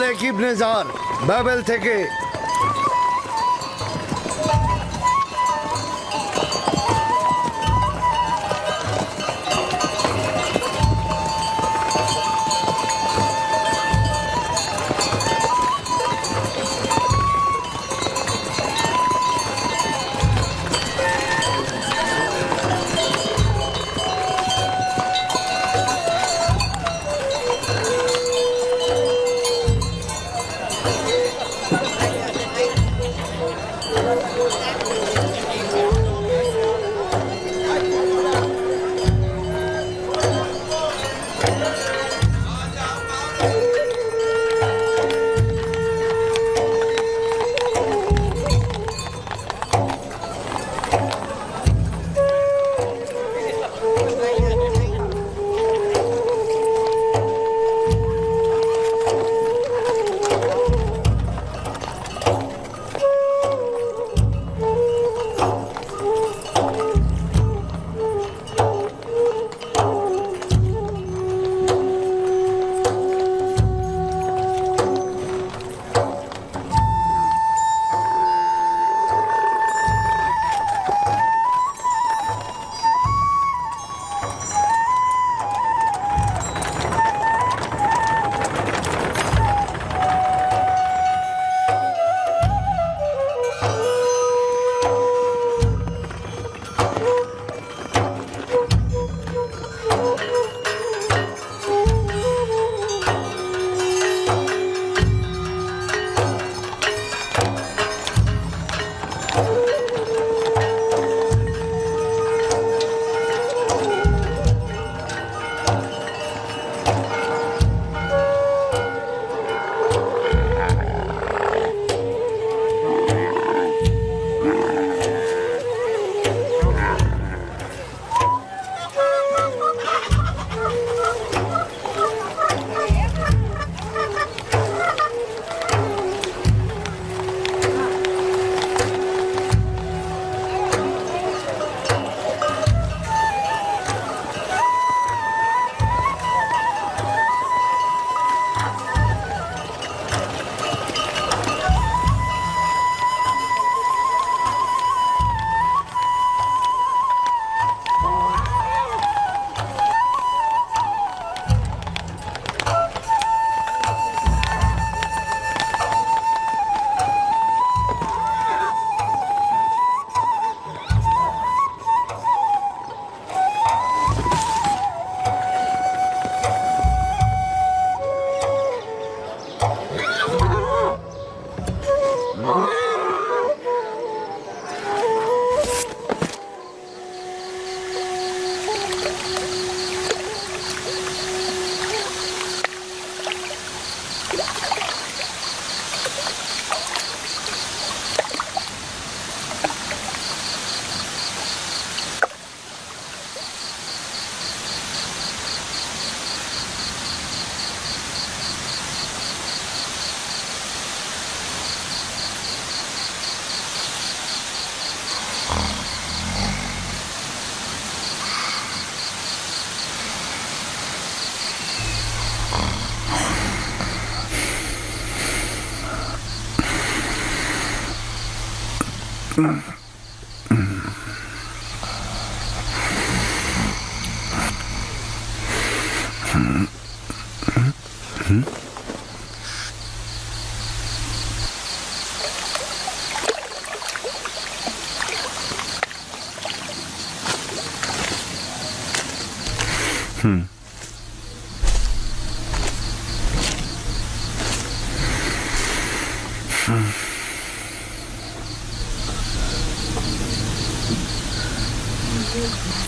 মালেক ইবনে jar, bubble থেকে।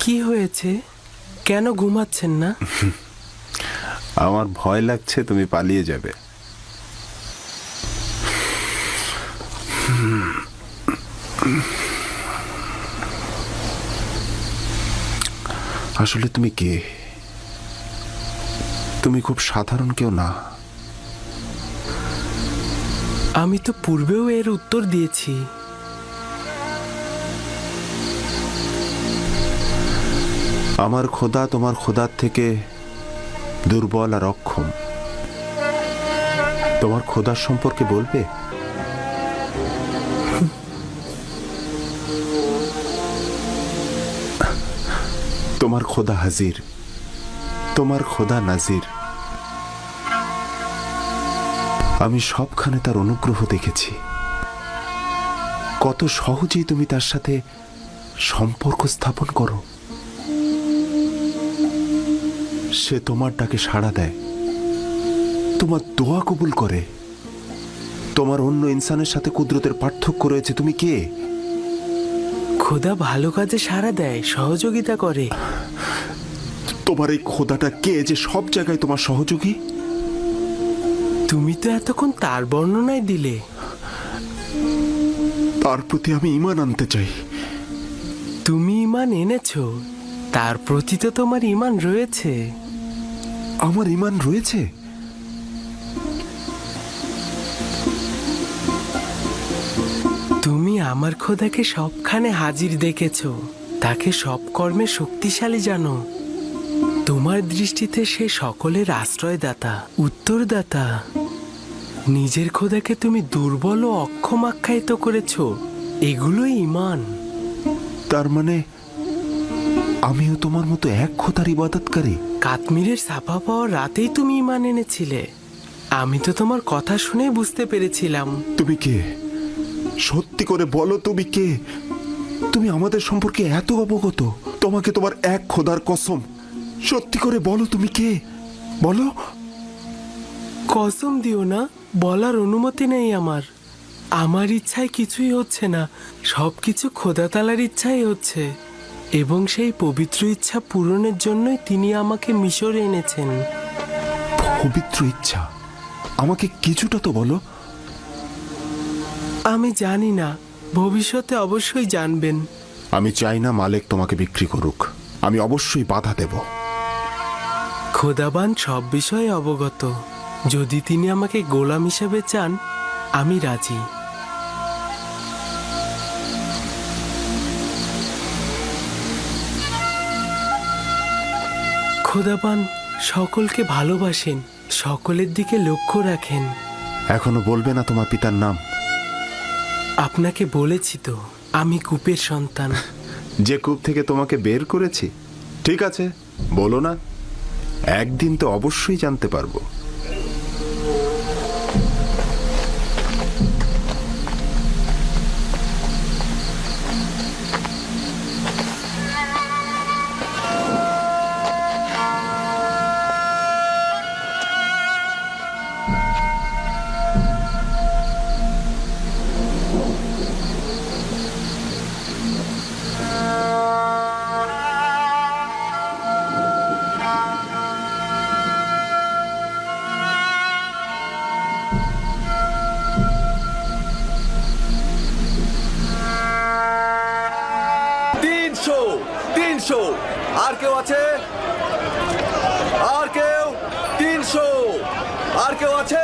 কি হয়েছে? কেন ঘুমাচ্ছেন না? আমার ভয় লাগছে তুমি পালিয়ে যাবে। আসলে তুমি কে? তুমি খুব সাধারণ কেউ না। আমি তো পূর্বেও এর উত্তর দিয়েছি। আমার খোদা তোমার খোদার থেকে দুর্বল আর অক্ষম। তোমার খোদার সম্পর্কে বলবে? তোমার খোদা হাজির, তোমার খোদা নাজির। আমি সবখানে তার অনুগ্রহ দেখেছি। কত সহজেই তুমি তার সাথে সম্পর্ক স্থাপন করো। সে তোমার ডাকে সাড়া দেয়, তোমার দোয়া কবুল করে। তোমার অন্য ইনসানের সাথে কুদরতের পার্থক্য রয়েছে। তুমি কে? খোদা ভালো কাজে সাড়া দেয়, সহযোগিতা করে। তোমার এই খোদাটা কে যে সব জায়গায় তোমার সহযোগী? তুমি তো এতক্ষণ তার বর্ণনায় দিলে। তার প্রতি আমি ঈমান আনতে চাই। তুমি ঈমান এনেছো, তার প্রতি তো তোমার ঈমান রয়েছে। আমার ঈমান রয়েছে? তুমি আমার খোদাকে সবখানে হাজির দেখেছো, তাকে সব কর্মে শক্তিশালী জানো। তোমার দৃষ্টিতে সে সকলের আশ্রয়দাতা, উত্তরদাতা। নিজের খোদাকে তুমি দুর্বল ও অক্ষম আখ্যায়িত করেছো। এগুলোই ঈমান। তার মানে আমিও তোমার মতো এক খোদার ইবাদতকারী? কাশ্মীরের ছাপা পাওয়ার রাতেই তুমি ঈমান এনেছিলে। আমি তো তোমার কথা শুনে বুঝতে পেরেছিলাম। তুমি কে? সত্যি করে বলো, তুমি কে? তুমি আমাদের সম্পর্কে এত অবগত। তোমাকে তোমার এক খোদার কসম, সত্যি করে বলো তুমি কে? বলো। কসম দিও না, বলার অনুমতি নেই আমার। আমার ইচ্ছায় কিছুই হচ্ছে না, সবকিছু খোদা তাআলার ইচ্ছাই হচ্ছে। এবং সেই পবিত্র ইচ্ছা পূরণের জন্যই তিনি আমাকে মিশরে এনেছেন। পবিত্র ইচ্ছা? আমাকে কিছুটা তো বলো। আমি জানি না, ভবিষ্যতে অবশ্যই জানবেন। আমি চাই না মালিক তোমাকে বিক্রি করুক। আমি অবশ্যই বাধা দেব। খোদাবান সব বিষয়ে অবগত। যদি তিনি আমাকে গোলাম হিসেবে চান, আমি রাজি। খোদাবান সকলকে ভালোবাসেন, সকলের দিকে লক্ষ্য রাখেন। এখনো বলবে না তোমার পিতার নাম? আপনাকে বলেছি তো, আমি কূপের সন্তান। যে কূপ থেকে তোমাকে বের করেছি? ঠিক আছে, বলো না। একদিন তো অবশ্যই জানতে পারবো। আর কেউ আছে? আর কেউ? 300। আর কেউ আছে?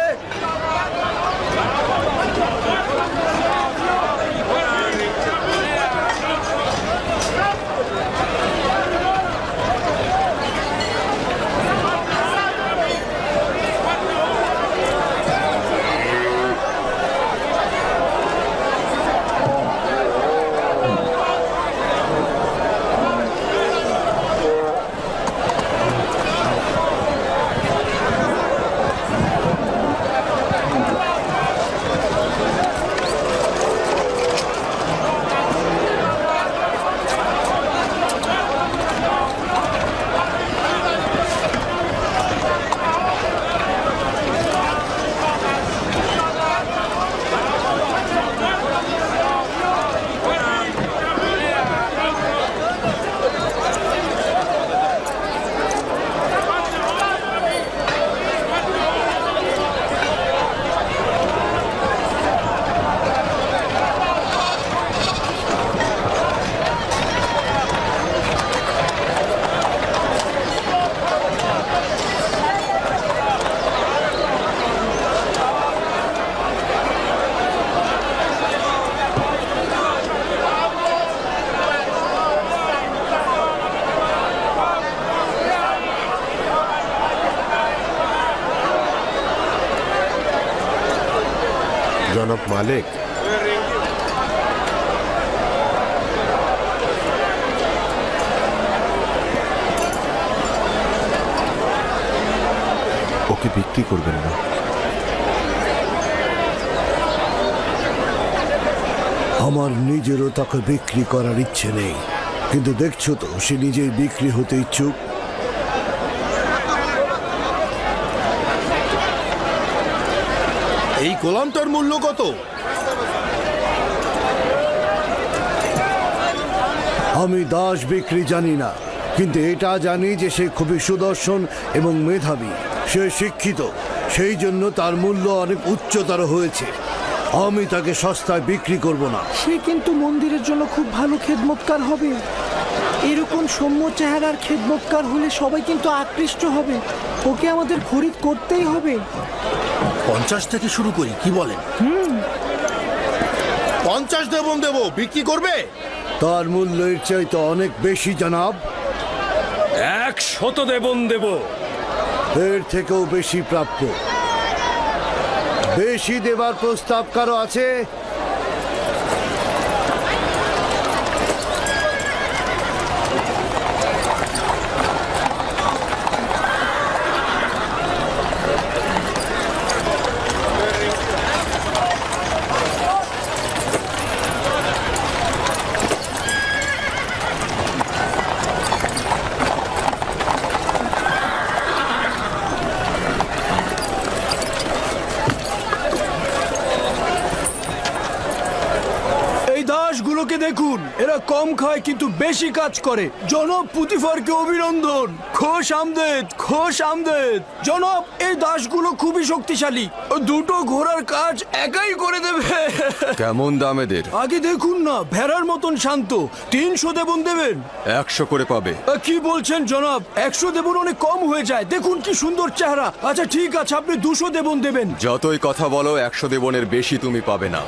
জনাব মালিক, ওকে বিক্রি করবেন না। আমার নিজেরও তাকে বিক্রি করার ইচ্ছে নেই, কিন্তু দেখছো তো সে নিজেই বিক্রি হতে ইচ্ছুক। এই গোলামটার মূল্য কত? আমি দাস বিক্রি জানি না, কিন্তু এটা জানি যে সে খুবই সুদর্শন এবং মেধাবী। সে শিক্ষিত, সেই জন্য তার মূল্য অনেক উচ্চতর হয়েছে। আমি তাকে সস্তায় বিক্রি করব না। সে কিন্তু মন্দিরের জন্য খুব ভালো খেদমতকার হবে। এরকম সৌম্য চেহারার খেদমতকার হলে সবাই কিন্তু আকৃষ্ট হবে। ওকে আমাদের খরিদ করতেই হবে। 50 থেকে শুরু করি, কি বলেন? 50 দেব, বিক্রি করবে? তার মূল্য এর চাইতে অনেক বেশি জনাব। 100 দেবন দেব। এর থেকেও বেশি প্রাপ্য। বেশি দেবার প্রস্তাব কারো আছে? এই দাসগুলোকে দেখুন, এরা কম খায় কিন্তু বেশি কাজ করে। জনাব পুতিফারকে অভিনন্দন। খোশ আমদেদ, খোশ আমদেদ। জনাব, এই দাসগুলো খুবই শক্তিশালী। দুটো ঘোড়ার কাজ একাই করে দেবে। কেমন দাম এদের? আগে দেখুন না, ভেড়ার মতন শান্ত। 300 দেবন দেবেন? 100 করে পাবে। কি বলছেন জনাব? 100 দেবন অনেক কম হয়ে যায়। দেখুন কি সুন্দর চেহারা। আচ্ছা ঠিক আছে, আপনি 200 দেবন দেবেন। যতই কথা বলো, 100 দেবনের বেশি তুমি পাবে না।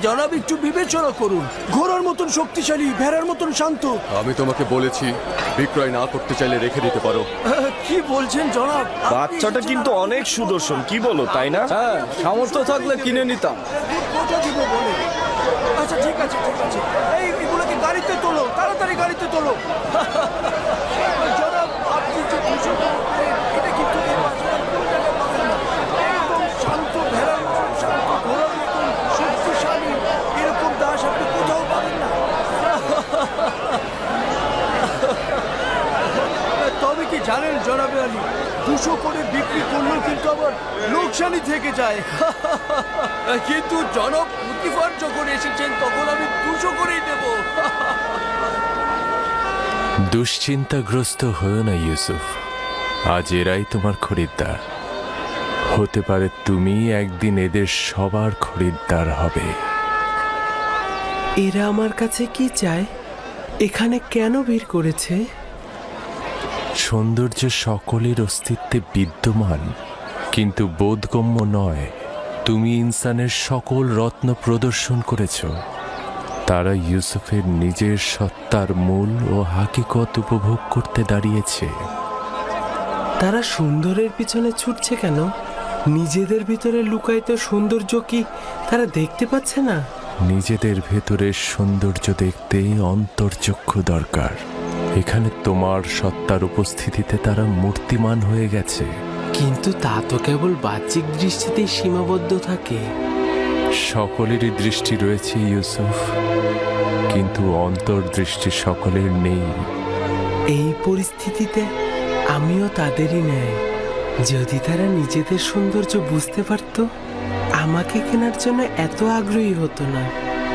জনাব একটু বিবেচনা করুন। ঘোড়ার মতন শক্তিশালী, ভেড়ার মতন শান্ত। আমি তোমাকে বলেছি, বিক্রয় না করতে চাইলে রেখে দিতে পারো। কি বলছেন জনাব? বাচ্চাটা কিন্তু অনেক সুদর্শন, কি বলো, তাই না? হ্যাঁ, সামর্থ্য থাকলে কিনে নিতাম। কটা দিব বলে? আচ্ছা ঠিক আছে, ঠিক আছে। এগুলোকে গাড়িতে তোলো, তাড়াতাড়ি গাড়িতে তোলো। জনাব, আপনি যে 200 বললেন, এটা কিন্তু এই বাজারে কোনো জায়গায় পাবেন না। একদম শান্ত, ভেড়ার মতন শান্ত, ঘোড়ার মতন শক্তিশালী, এরকম দাস আপনি কোথাও পাবেন না। তবে কি জানেন জনাবে আলী, 200 করে বিক্রি করলেও কিন্তু আবার লোকসানি থেকে যায়। কিন্তু জনাব পুতিফার যখন এসেছেন, তখন আমি 200 করেই দেব। দুশ্চিন্তাগ্রস্ত হয়েও না ইউসুফ, আজ এরাই তোমার খরিদ্দার। হতে পারে তুমি একদিন এদের সবার খরিদ্দার হবে। এরা আমার কাছে কি চায়? এখানে কেন ভিড় করেছে? সৌন্দর্য সকলের অস্তিত্বে বিদ্যমান, কিন্তু বোধগম্য নয়। তুমি ইনসানের সকল রত্ন প্রদর্শন করেছ। তারা ইউসুফের নিজের সত্তার মূল ও হাকিকত উপভোগ করতে দাঁড়িয়েছে। তারা সুন্দরের পিছনে ছুটছে কেন? নিজেদের ভিতরে লুকায়িত সৌন্দর্য কি তারা দেখতে পাচ্ছে না? নিজেদের ভেতরের সৌন্দর্য দেখতে অন্তর্চক্ষু দরকার। এখানে তোমার সত্তার উপস্থিতিতে তারা মূর্তিমান হয়ে গেছে। কিন্তু তা তো কেবল বাহ্যিক দৃষ্টিতেই সীমাবদ্ধ থাকে। সকলেরই দৃষ্টি রয়েছে ইউসুফ, কিন্তু অন্তর্দৃষ্টি সকলের নেই। এই পরিস্থিতিতে আমিও তাদেরই ন্যায়। যদি তারা নিজেদের সৌন্দর্য বুঝতে পারত, আমাকে কেনার জন্য এত আগ্রহী হতো না।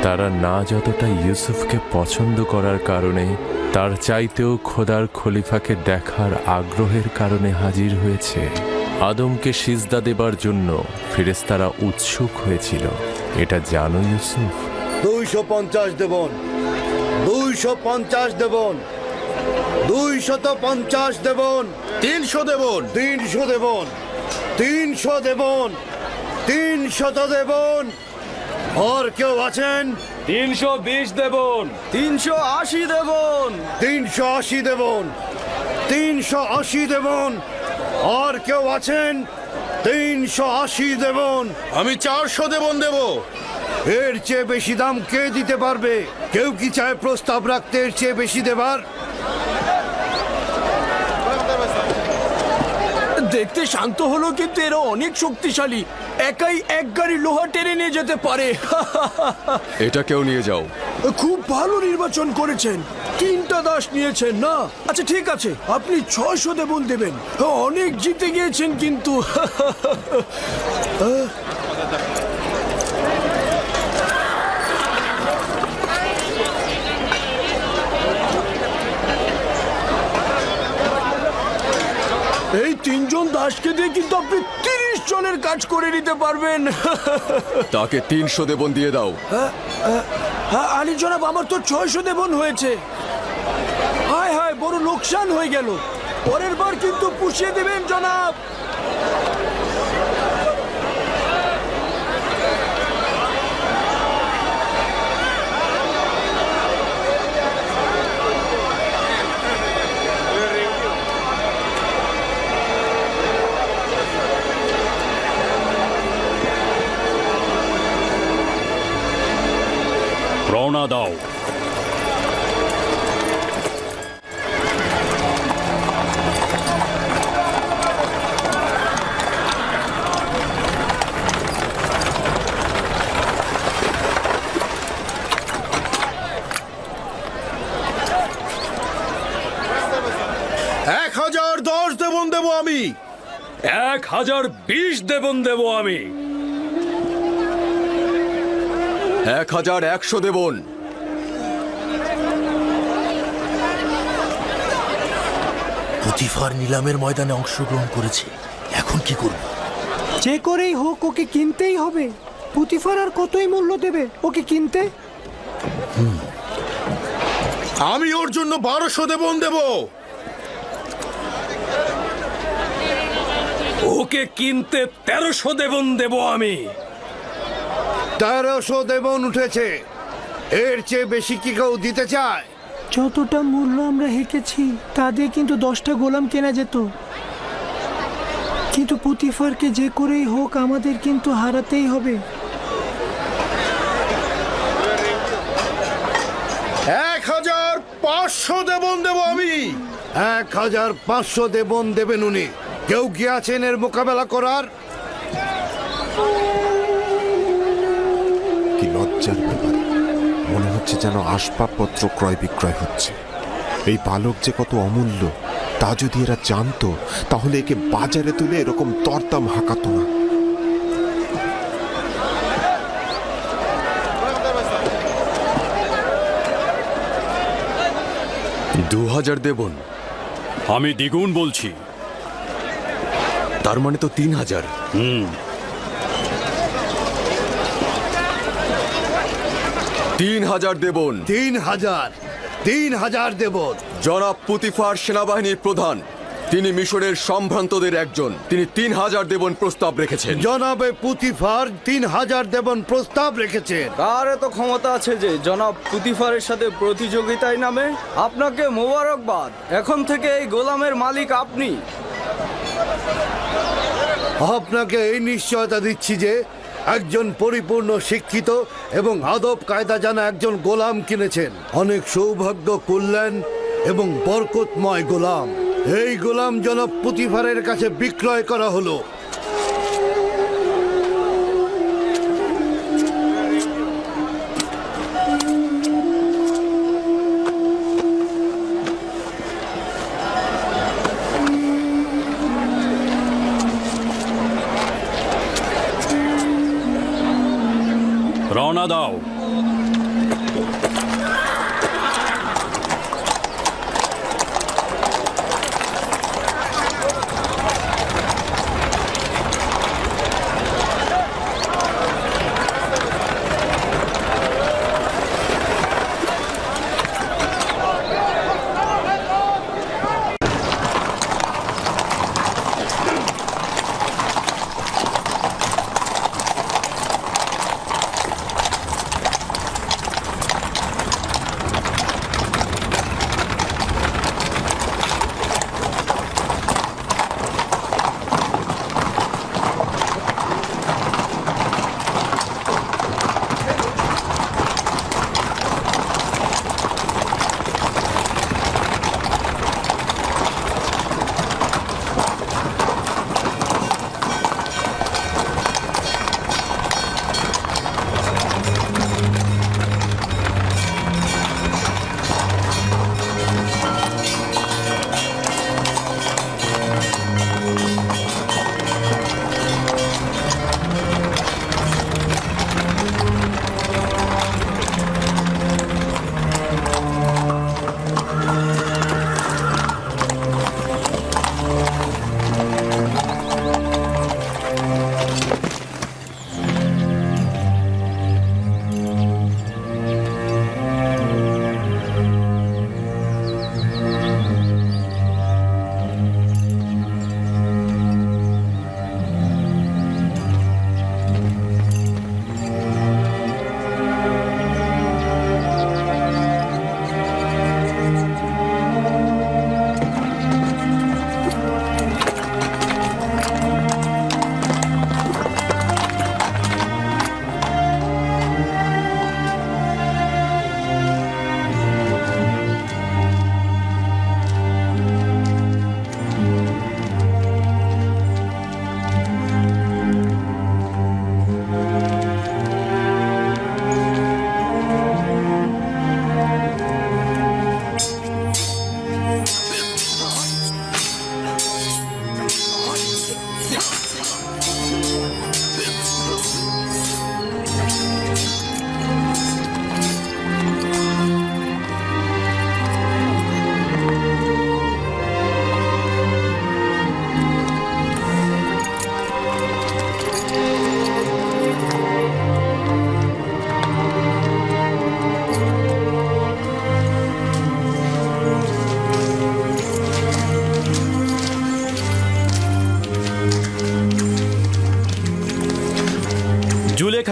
তারা না যতটা ইউসুফকে পছন্দ করার কারণে, তার চাইতেও খোদার খলিফাকে দেখার আগ্রহের কারণে হাজির হয়েছে। আদমকে সিজদা দেবার জন্য ফেরেশতারা উৎসুক হয়েছিল। এটা জানো ইউসুফ? 250 দেবন, 250 দেবন, 250 দেবন, 300 দেবন, 300 দেবন, 300 দেবন, 300 দেবন। আর কেউ আছেন? 320 দেবন। 380 দেবন। 380 দেবন, 380 দেবন। আর কেউ আছেন? 380 দেবন। আমি 400 দেবন দেব। এর চেয়ে বেশি দাম কে দিতে পারবে? কেউ কি চায় প্রস্তাব রাখতে এর চেয়ে বেশি দেবার? দেখতে শান্ত হলো কিন্তু এরা অনেক শক্তিশালী। একাই এক গাড়ি লোহা টেনে নিয়ে যেতে পারে। এটা কেউ নিয়ে যাও। খুব ভালো নির্বাচন করেছেন। 3টা দাস নিয়েছেন না? আচ্ছা ঠিক আছে, আপনি 600 দেবন দেবেন। অনেক জিতে গিয়েছেন কিন্তু। এই 3 জন দাসকে দিয়ে কিন্তু আপনি 30 জনের কাজ করে নিতে পারবেন। তাকে 300 দেবন দিয়ে দাও। হ্যাঁ আলী জনাব, আমার তো 600 দেবন হয়েছে। হায় হায়, বড় লোকসান হয়ে গেল। পরের বার কিন্তু পুষিয়ে দেবেন জনাব। রওনা দাও। এক 1010 দেবন দেব আমি। 1020 দেবন দেব আমি। 1100 দেবন। পুতিফার নিলামের ময়দানে অংশগ্রহণ করেছে, এখন কি করব? যে করেই হোক ওকে কিনতেই হবে। পুতিফার আর কতই মূল্য দেবে ওকে কিনতে? আমি ওর জন্য 1200 দেবন দেব। ওকে কিনতে 1300 দেবন দেব আমি। 1300 দেবন উঠেছে। এর চেয়ে বেশি কি কেউ দিতে চায়? যতটা মূল্য আমরা হেঁকেছি তা দিয়ে কিন্তু 10টা গোলাম কেনা যেত। কিন্তু পুতিফারকে যে করেই হোক আমাদের কিন্তু হারাতেই হবে। 1500 দেবন দেব আমি। 1500 দেবন দেবেন উনি। কেউ কি আছেন এর মোকাবেলা করার? কি লজ্জার ব্যাপার, মনে হচ্ছে যেন আসবাবপত্র ক্রয় বিক্রয় হচ্ছে। এই বালক যে কত অমূল্য তা যদি এরা জানতো তাহলে একে বাজারে তুলে এরকম দরদাম হাঁকাতো না। দু 2000 দেবন। আমি দ্বিগুণ বলছি। তার মানে তো 3000। 3000 দেবন। 3000 দেবন। জনাব পুতিফার সেনাবাহিনীর প্রধান, তিনি মিশরের সম্ভ্রান্তদের একজন। তিনি 3000 দেবন প্রস্তাব রেখেছেন। জনাবে পুতিফার 3000 দেবন প্রস্তাব রেখেছেন। কার এত ক্ষমতা আছে যে জনাব পুতিফারের সাথে প্রতিযোগিতায় নামে? আপনাকে মোবারকবাদ। এখন থেকে এই গোলামের মালিক আপনি। আপনাকে এই নিশ্চয়তা দিচ্ছি যে একজন পরিপূর্ণ শিক্ষিত এবং আদব কায়দা জানা একজন গোলাম কিনেছেন। অনেক সৌভাগ্য, কল্যাণ এবং বরকতময় গোলাম। এই গোলাম জনাব পুতিফারের কাছে বিক্রয় করা হলো। রওনা দাও।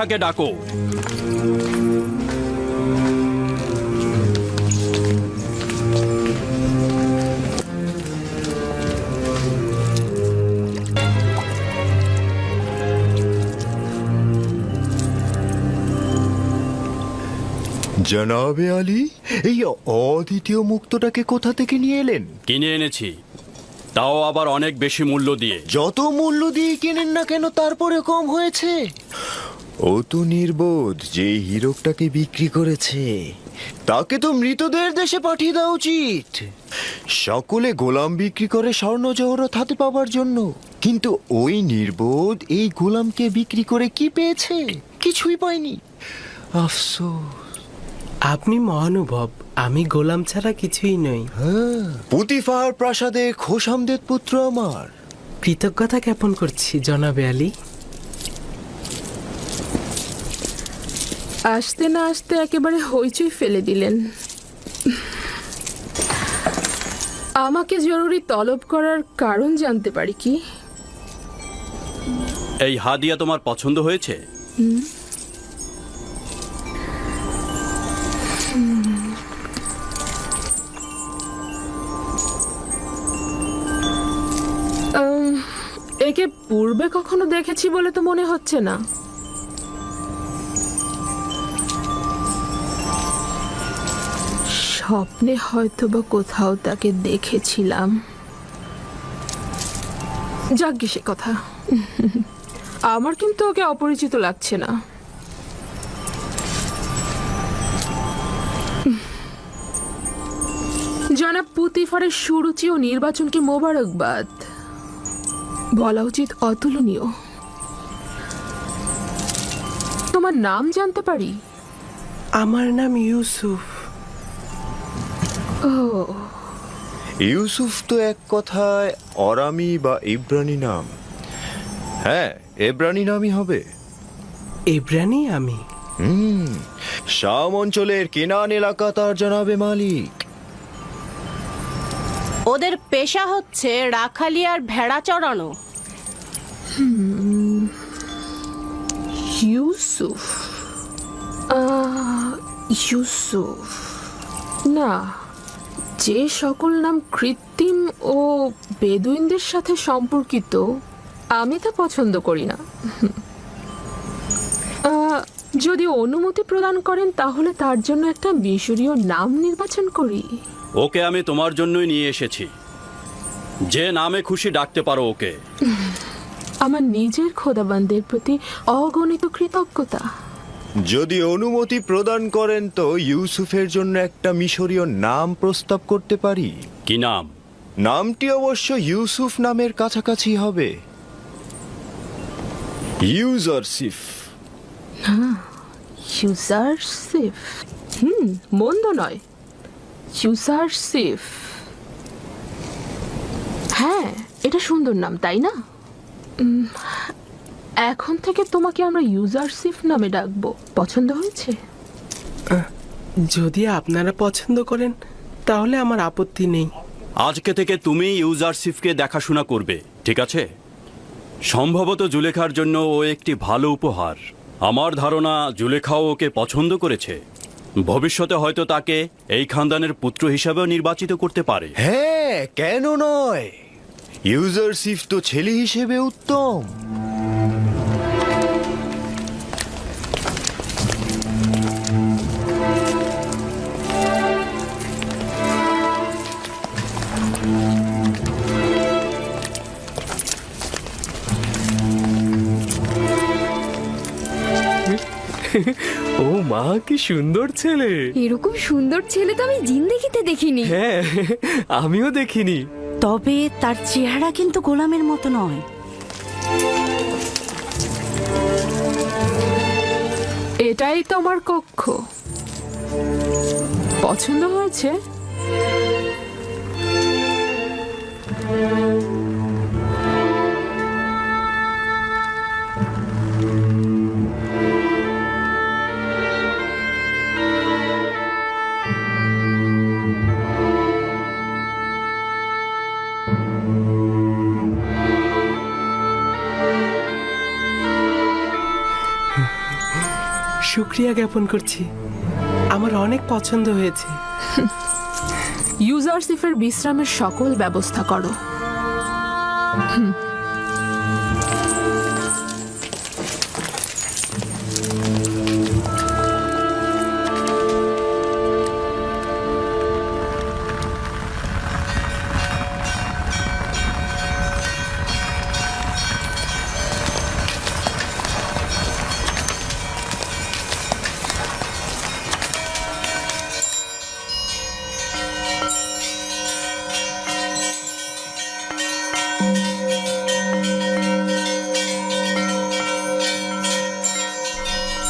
জুলেখাকে ডাকো। জনাবে আলী, এই অদ্বিতীয় মুক্তটাকে কোথা থেকে নিয়ে এলেন? কিনে এনেছি, তাও আবার অনেক বেশি মূল্য দিয়ে। যত মূল্য দিয়ে কেনেন না কেন, তারপরে কম হয়েছে। ও তো নির্বোধ যে এই হীরকটাকে বিক্রি করেছে। তাকে তো মৃতদের দেশে পাঠিয়ে দেওয়া উচিত। সকলে গোলাম বিক্রি করে স্বর্ণ জহরত হাতে পাবার জন্য, কিন্তু ওই নির্বোধ এই গোলামকে বিক্রি করে কি পেয়েছে? কিছুই পায়নি। আফসোস। আপনি মহানুভব, আমি গোলাম ছাড়া কিছুই নই। হ্যাঁ, পুতিফার প্রাসাদে খোশামদের পুত্র আমার। কৃতজ্ঞতা জ্ঞাপন করছি জনাবে আলী। আসতে না আসতে একেবারে হইচই ফেলে দিলেন। আমাকে জরুরি তলব করার কারণ জানতে পারি কি? এই হাদিয়া তোমার পছন্দ হয়েছে? একে পূর্বে কখনো দেখেছি বলে তো মনে হচ্ছে না। স্বপ্নে হয়তো বা কোথাও তাকে দেখেছিলাম। যাজ্ঞে সে কথা। আমার কিন্তু ওকে অপরিচিত লাগছে না। জনাব পুতিফারের সুরুচি ও নির্বাচনকে মোবারকবাদ। বলা উচিত অতুলনীয়। তোমার নাম জানতে পারি? আমার নাম ইউসুফ। ও, ইউসুফ তো এক কথায় অরামি বা ইব্রানি নাম। হ্যাঁ, এব্রানি নামই হবে। ইব্রানি আমি। শাম অঞ্চলের কেনান এলাকা তার জনাবে মালিক। ওদের পেশা হচ্ছে রাখালি আর ভেড়া চড়ানো। ইউসুফ। ইউসুফ না, যে সকল নাম কৃত্রিম ও বেদুইনদের সাথে সম্পর্কিত আমি তা পছন্দ করি না। যদি অনুমতি প্রদান করেন তাহলে তার জন্য একটা মিশরীয় নাম নির্বাচন করি। ওকে আমি তোমার জন্যই নিয়ে এসেছি। যে নামে খুশি ডাকতে পারো ওকে। আমার নিজের খোদাবান্দের প্রতি অগণিত কৃতজ্ঞতা। যদি অনুমতি প্রদান করেন তো ইউসুফের জন্য একটা মিশরীয় নাম প্রস্তাব করতে পারি। কি নাম? নামটি অবশ্য ইউসুফ নামের কাছাকাছি হবে। ইউজারসিফ। ইউজারসিফ, মন্দ নয়। ইউজারসিফ, হ্যাঁ, এটা সুন্দর নাম, তাই না? এখন থেকে তোমাকে আমরা ইউজারসিফ নামে ডাকবো। পছন্দ হয়েছে? যদি আপনারা পছন্দ করেন তাহলে আমার আপত্তি নেই। আজকে থেকে তুমি ইউজারসিফকে দেখাশোনা করবে, ঠিক আছে? সম্ভবত জুলেখার জন্য ও একটি ভালো উপহার। আমার ধারণা জুলেখাও ওকে পছন্দ করেছে। ভবিষ্যতে হয়তো তাকে এই খানদানের পুত্র হিসাবেও নির্বাচিত করতে পারে। হ্যাঁ, কেন নয়? ইউজারসিফ তো ছেলে হিসেবে উত্তম। ও মা, কি সুন্দর ছেলে! এরকম সুন্দর ছেলে তো আমি জিন্দেগিতে দেখিনি। হ্যাঁ, আমিও দেখিনি। তবে তার চেহারা কিন্তু গোলামের মতো নয়। এটাই তোমার কক্ষ। পছন্দ হয়েছে? শুক্রিয়া জ্ঞাপন করছি, আমার অনেক পছন্দ হয়েছে। ইউজারসিফের বিশ্রামের সকল ব্যবস্থা করো।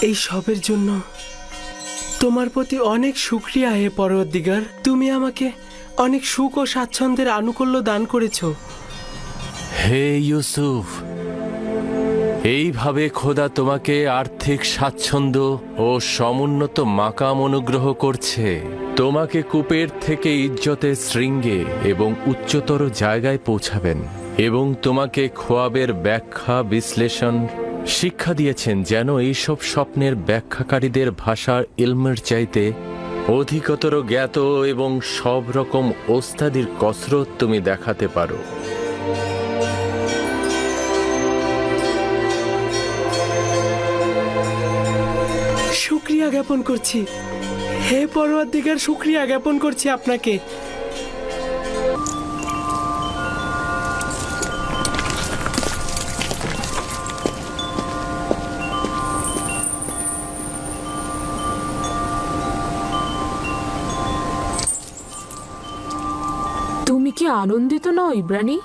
এই সবের জন্য তোমার প্রতি অনেক শুক্রিয়া হে পরওয়ারদিগার। তুমি আমাকে অনেক সুখ ও স্বাচ্ছন্দ্যের আনুকূল্য দান করেছো। হে ইউসুফ, এইভাবে খোদা তোমাকে আর্থিক স্বাচ্ছন্দ্য ও সমুন্নত মাকাম অনুগ্রহ করছে। তোমাকে কূপের থেকে ইজ্জতের শৃঙ্গে এবং উচ্চতর জায়গায় পৌঁছাবেন, এবং তোমাকে খোয়াবের ব্যাখ্যা বিশ্লেষণ শিক্ষা দিয়েছেন, যেন এইসব স্বপ্নের ব্যাখ্যাকারীদের ভাষার ইলমের চাইতে অধিকতর জ্ঞাত এবং সব রকম ওস্তাদির কসরত তুমি দেখাতে পারো। শুক্রিয়া জ্ঞাপন করছি হে পরওয়ারদিগার, শুক্রিয়া জ্ঞাপন করছি আপনাকে। তুমি কি আনন্দিত নও ইব্রানি?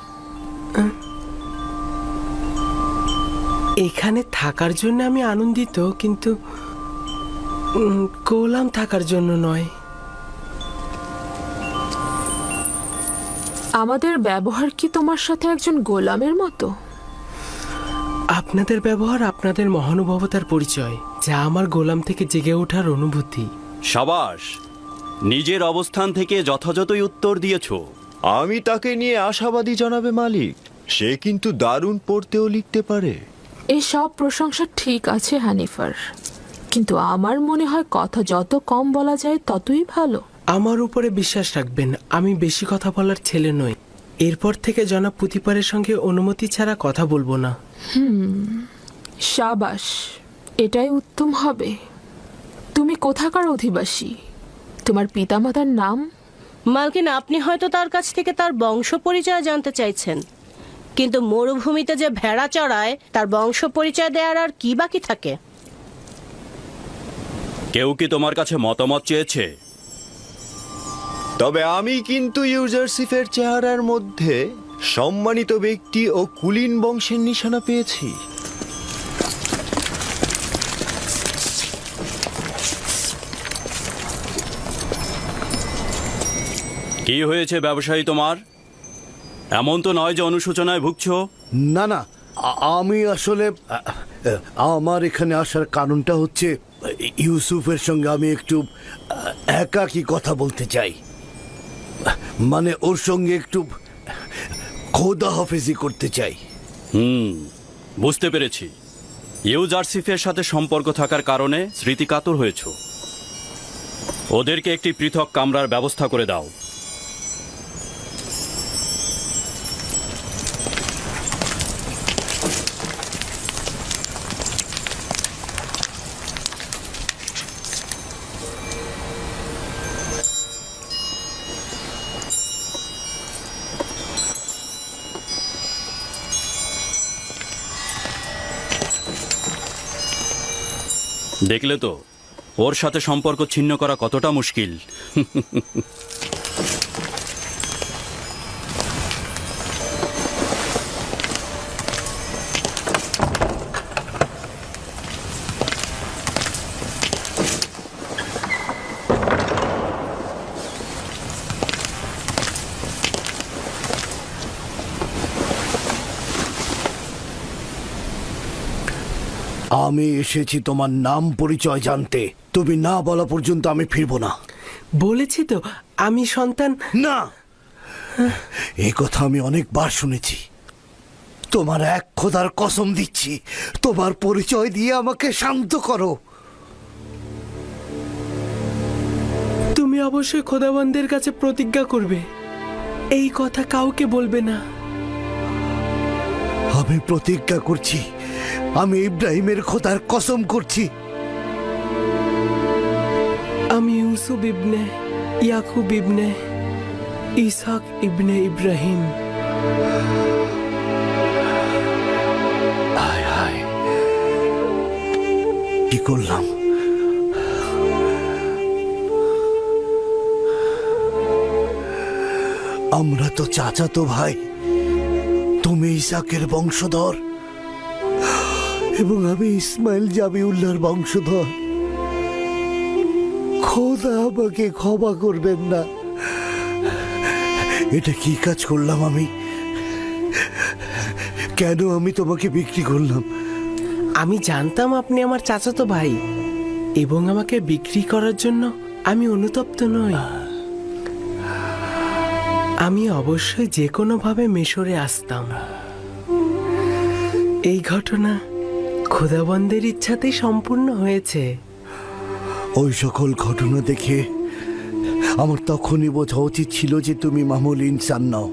এখানে থাকার জন্য আমি আনন্দিত, কিন্তু গোলাম থাকার জন্য নয়। আমাদের ব্যবহার কি তোমার সাথে একজন গোলামের মতো? আপনাদের ব্যবহার আপনাদের মহানুভবতার পরিচয়, যা আমার গোলাম থেকে জেগে ওঠার অনুভূতি। সাবাস, নিজের অবস্থান থেকে যথাযথই উত্তর দিয়েছো। আমি তাকে নিয়ে আশাবাদী জনাবে মালিক। সে কিন্তু দারুণ পড়তেও লিখতে পারে। এই সব প্রশংসা ঠিক আছে হানিফার, কিন্তু আমার মনে হয় কথা যত কম বলা যায় ততই ভালো। আমার উপরে বিশ্বাস রাখবেন, আমি বেশি কথা বলার ছেলে নই। এরপর থেকে জনাব পুতিপারের সঙ্গে অনুমতি ছাড়া কথা বলবো না। সাবাস, এটাই উত্তম হবে। তুমি কোথাকার অধিবাসী? তোমার পিতামাতার নাম? মালকিন, আপনি হয়তো তার কাছ থেকে তার বংশ পরিচয় জানতে চাইছেন, কিন্তু মরুভূমিতে যে ভেড়া চড়ায় তার বংশ পরিচয় দেওয়ার আর কি বাকি থাকে? কেউ কি তোমার কাছে মতামত চেয়েছে? তবে আমি কিন্তু ইউজারসিফের চেহারার মধ্যে সম্মানিত ব্যক্তি ও কুলীন বংশের নিশানা পেয়েছি। কি হয়েছে ব্যবসায়ী তোমার? এমন তো নয় যে অনুশোচনায় ভুগছো। না না, আমি আসলে আমার এখানে আসার কারণটা হচ্ছে ইউসুফের সঙ্গে আমি একটু একাকী কথা বলতে চাই। মানে ওর সঙ্গে একটু খোদা হাফেজি করতে চাই। বুঝতে পেরেছি। ইউজারসিফের সাথে সম্পর্ক থাকার কারণে স্মৃতিকাতর হয়েছ। ওদেরকে একটি পৃথক কামরার ব্যবস্থা করে দাও। দেখলে তো ওর সাথে সম্পর্ক ছিন্ন করা কতটা মুশকিল। আমি এসেছি তোমার নাম পরিচয় জানতে। তুমি না বলা পর্যন্ত আমি ফিরবো না। বলেছি তো আমি সন্তান। না, এই কথা আমি অনেকবার শুনেছি। তোমার এক খোদার কসম দিচ্ছি, তোমার পরিচয় দিয়ে আমাকে শান্ত করো। তুমি অবশ্যই খোদাবন্দের কাছে প্রতিজ্ঞা করবে, এই কথা কাউকে বলবে না। আমি প্রতিজ্ঞা করছি, আমি ইব্রাহিমের খোদার কসম করছি। আমি ইউসুফ ইবনে ইয়াকুব ইবনে ইসহাক ইবনে ইব্রাহিম। হায় হায়, কি করলাম? আমরা তো চাচাতো ভাই, তুমি ইসাকের বংশধর এবং আমি ইসমাইল জাবিউল্লাহর বংশধর। খোদা আমাকে ক্ষমা করবেন না। এটা কি কাজ করলাম আমি? কেন আমি তোমাকে বিক্রি করলাম? আমি জানতাম আপনি আমার চাচাতো ভাই এবং আমাকে বিক্রি করার জন্য আমি অনুতপ্ত নই। আমি অবশ্যই যে কোনোভাবে মিশরে আসতাম। এই ঘটনা খোদাবন্দের ইচ্ছাতেই সম্পূর্ণ হয়েছে। ওই সকল ঘটনা দেখে আমার তখনই বোঝা উচিত ছিল যে তুমি মামুল ইনসান নও,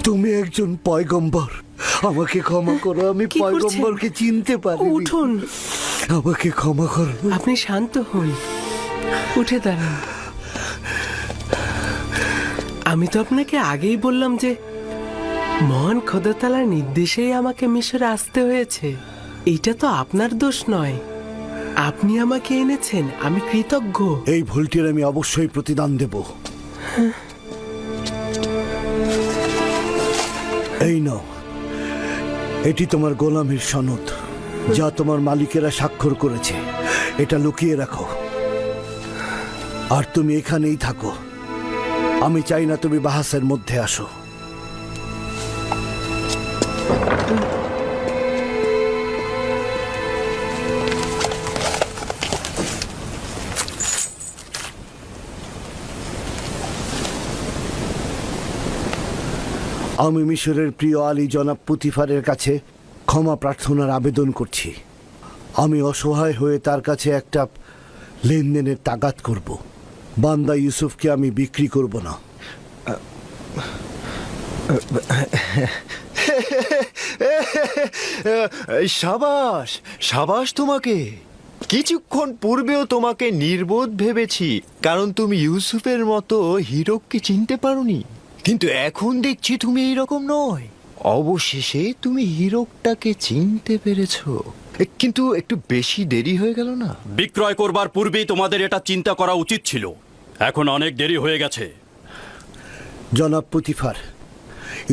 তুমি একজন পয়গম্বর। আমাকে ক্ষমা করো, আমি কি করছেন? পয়গম্বরকে চিনতে পারি। উঠুন, আমাকে ক্ষমা করো। আপনি শান্ত হন, উঠে দাঁড়ান। আমি তো আপনাকে আগেই বললাম যে মহান খোদা তাআলার নির্দেশেই আমাকে মিশরে আসতে হয়েছে। এটা তো আপনার দোষ নয়, আপনি আমাকে এনেছেন, আমি কৃতজ্ঞ। এই ভুলটির আমি অবশ্যই প্রতিদান দেব। এই নাও, এটি তোমার গোলামের সনদ, যা তোমার মালিকেরা স্বাক্ষর করেছে। এটা লুকিয়ে রাখো আর তুমি এখানেই থাকো। আমি চাই না তুমি বাহাসের মধ্যে আসো। আমি মিশরের প্রিয় আলী জনাব পুতিফারের কাছে ক্ষমা প্রার্থনার আবেদন করছি। আমি অসহায় হয়ে তার কাছে একটা লেনদেনের তাগাদ করব। বান্দা ইউসুফকে আমি বিক্রি করব না। সাবাস সাবাস তোমাকে। কিছুক্ষণ পূর্বেও তোমাকে নির্বোধ ভেবেছি, কারণ তুমি ইউসুফের মতো হীরককে চিনতে পারোনি। কিন্তু এখন দেখছি তুমি এইরকম নয়। অবশেষে তুমি হীরকটাকে চিনতে পেরেছো, কিন্তু একটু বেশি দেরি হয়ে গেল না? বিক্রয় করবার পূর্বেই তোমাদের এটা চিন্তা করা উচিত ছিল। এখন অনেক দেরি হয়ে গেছে। জনাব পুতিফার,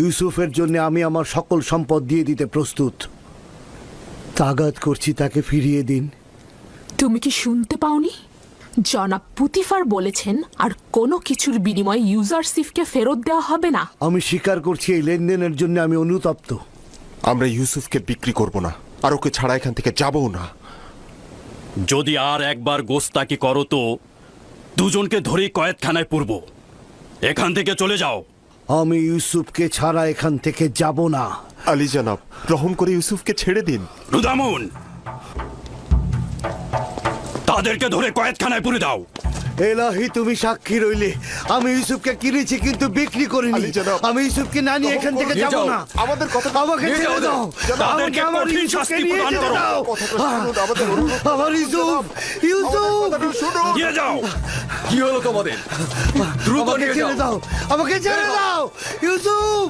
ইউসুফের জন্য আমি আমার সকল সম্পদ দিয়ে দিতে প্রস্তুত। তাগাদ করছি তাকে ফিরিয়ে দিন। তুমি কি শুনতে পাওনি? জনাব পুতিফার বলেছেন আর কোনো কিছুর বিনিময়ে ইউজারশিপকে ফেরত দেওয়া হবে না। আমি স্বীকার করছি এই লেনদেনের জন্য আমি অনুতপ্ত। আমরা ইউসুফকে বিক্রি করব না, আর ওকে ছাড়া এখান থেকে যাবও না। যদি আর একবার গোস্তাকি করো তো দুজনকে ধরেই কয়েদখানায় পুরব। এখান থেকে চলে যাও। আমি ইউসুফকে ছাড়া এখান থেকে যাব না। আলী জনাব, রহম করে ইউসুফকে ছেড়ে দিন। রুদামুন, তাদেরকে ধরে কয়েদখানায় পুরে দাও। এলাহি, তুমি সাক্ষী রইলে। আমি ইউসুফকে কিনেছি কিন্তু বিক্রি করিনি। আলী জনাব, আমি ইউসুফকে না নিয়ে এখান থেকে যাব না। আমাদের কথা আমাকে ছেড়ে দাও। তাদেরকে আমার কঠিন ইউসুফকে শাস্তি নিয়ে প্রদান যেতে করো। দাও। আমার ইউসুফ, ইউসুফ, নিয়ে যাও। কি হলো তোমাদের? দ্রুত আমাকে নিয়ে ছেড়ে যাও। দাও। আমাকে ছেড়ে দাও। ইউসুফ,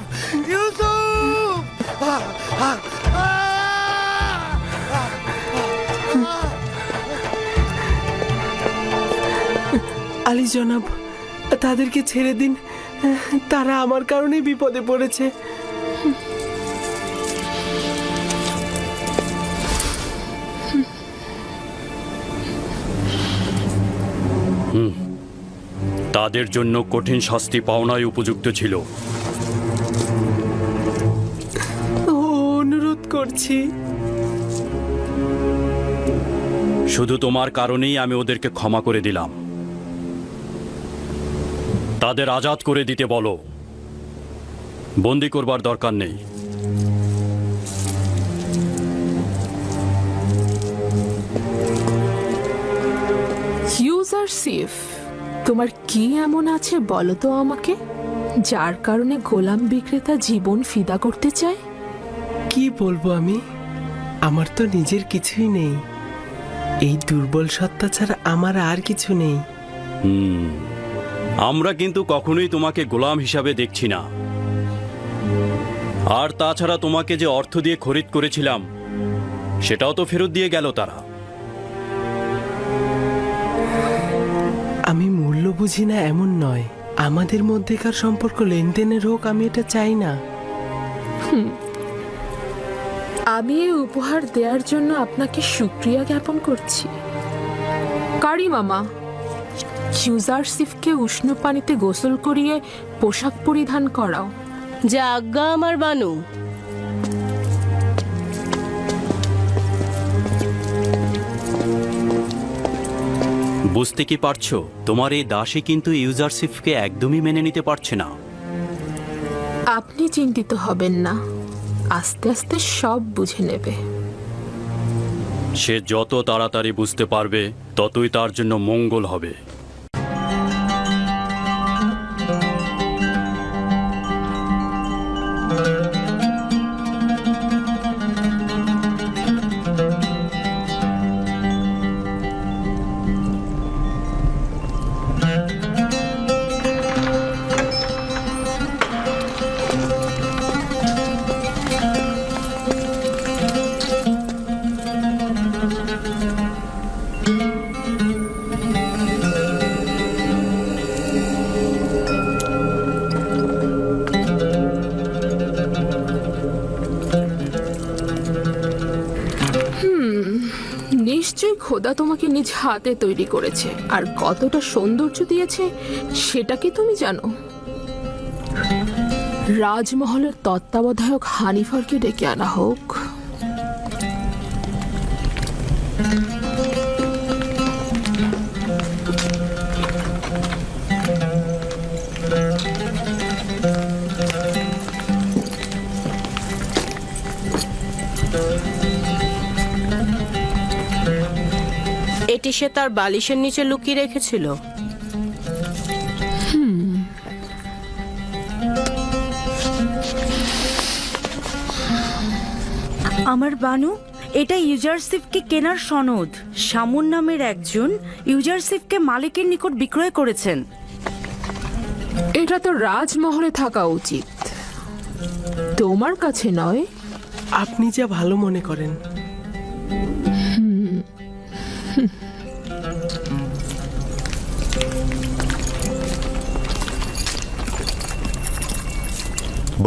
ইউসুফ। আলী জনাব, তাদেরকে ছেড়ে দিন, তারা আমার কারণেই বিপদে পড়েছে। তাদের জন্য কঠিন শাস্তি পাওনাই উপযুক্ত ছিল। অনুরোধ করছি। শুধু তোমার কারণেই আমি ওদেরকে ক্ষমা করে দিলাম। তাদের আজাদ করে দিতে বলো, বন্দি করবার দরকার নেই। ইউজারশিফ, তোমার কি এমন আছে বলো তো আমাকে, যার কারণে গোলাম বিক্রেতা জীবন ফিদা করতে চায়? কি বলবো আমি? আমার তো নিজের কিছুই নেই। এই দুর্বল সত্তা ছাড়া আমার আর কিছু নেই। আমরা কিন্তু কখনোই তোমাকে গোলাম হিসাবে দেখছি না। আর তাছাড়া তোমাকে যে অর্থ দিয়ে খরিদ করেছিলাম সেটাও তো ফেরত দিয়ে গেল তারা। আমি মূল্য বুঝি না এমন নয়, আমাদের মধ্যেকার সম্পর্ক লেনদেনের হোক, আমি এটা চাই না। আমি এই উপহার দেওয়ার জন্য আপনাকে শুকরিয়া জ্ঞাপন করছি। কারি মামা, ইউজারশিফকে উষ্ণ পানিতে গোসল করিয়ে পোশাক পরিধান করাও। যা আজ্ঞা আমার বানু। বুঝতে কি পারছো, তোমার এই দাসী কিন্তু ইউজারশিফকে একদমই মেনে নিতে পারছে না। আপনি চিন্তিত হবেন না, আস্তে আস্তে সব বুঝে নেবে। সে যত তাড়াতাড়ি বুঝতে পারবে ততই তার জন্য মঙ্গল হবে। নিশ্চয়ই খোদা তোমাকে নিজ হাতে তৈরি করেছে, আর কতটা সৌন্দর্য দিয়েছে সেটা কি তুমি জানো? রাজমহলের তত্ত্বাবধায়ক হানিফারকে ডেকে আনা হোক। এটি সে তার বালিশের নিচে লুকিয়ে রেখেছিল। আমার বানু, এটা ইউজারশিফকে কেনার সনদ। শামুন নামের একজন ইউজারশিফকে মালিকের নিকট বিক্রয় করেছেন। এটা তো রাজমহলে থাকা উচিত, তোমার কাছে নয়। আপনি যা ভালো মনে করেন।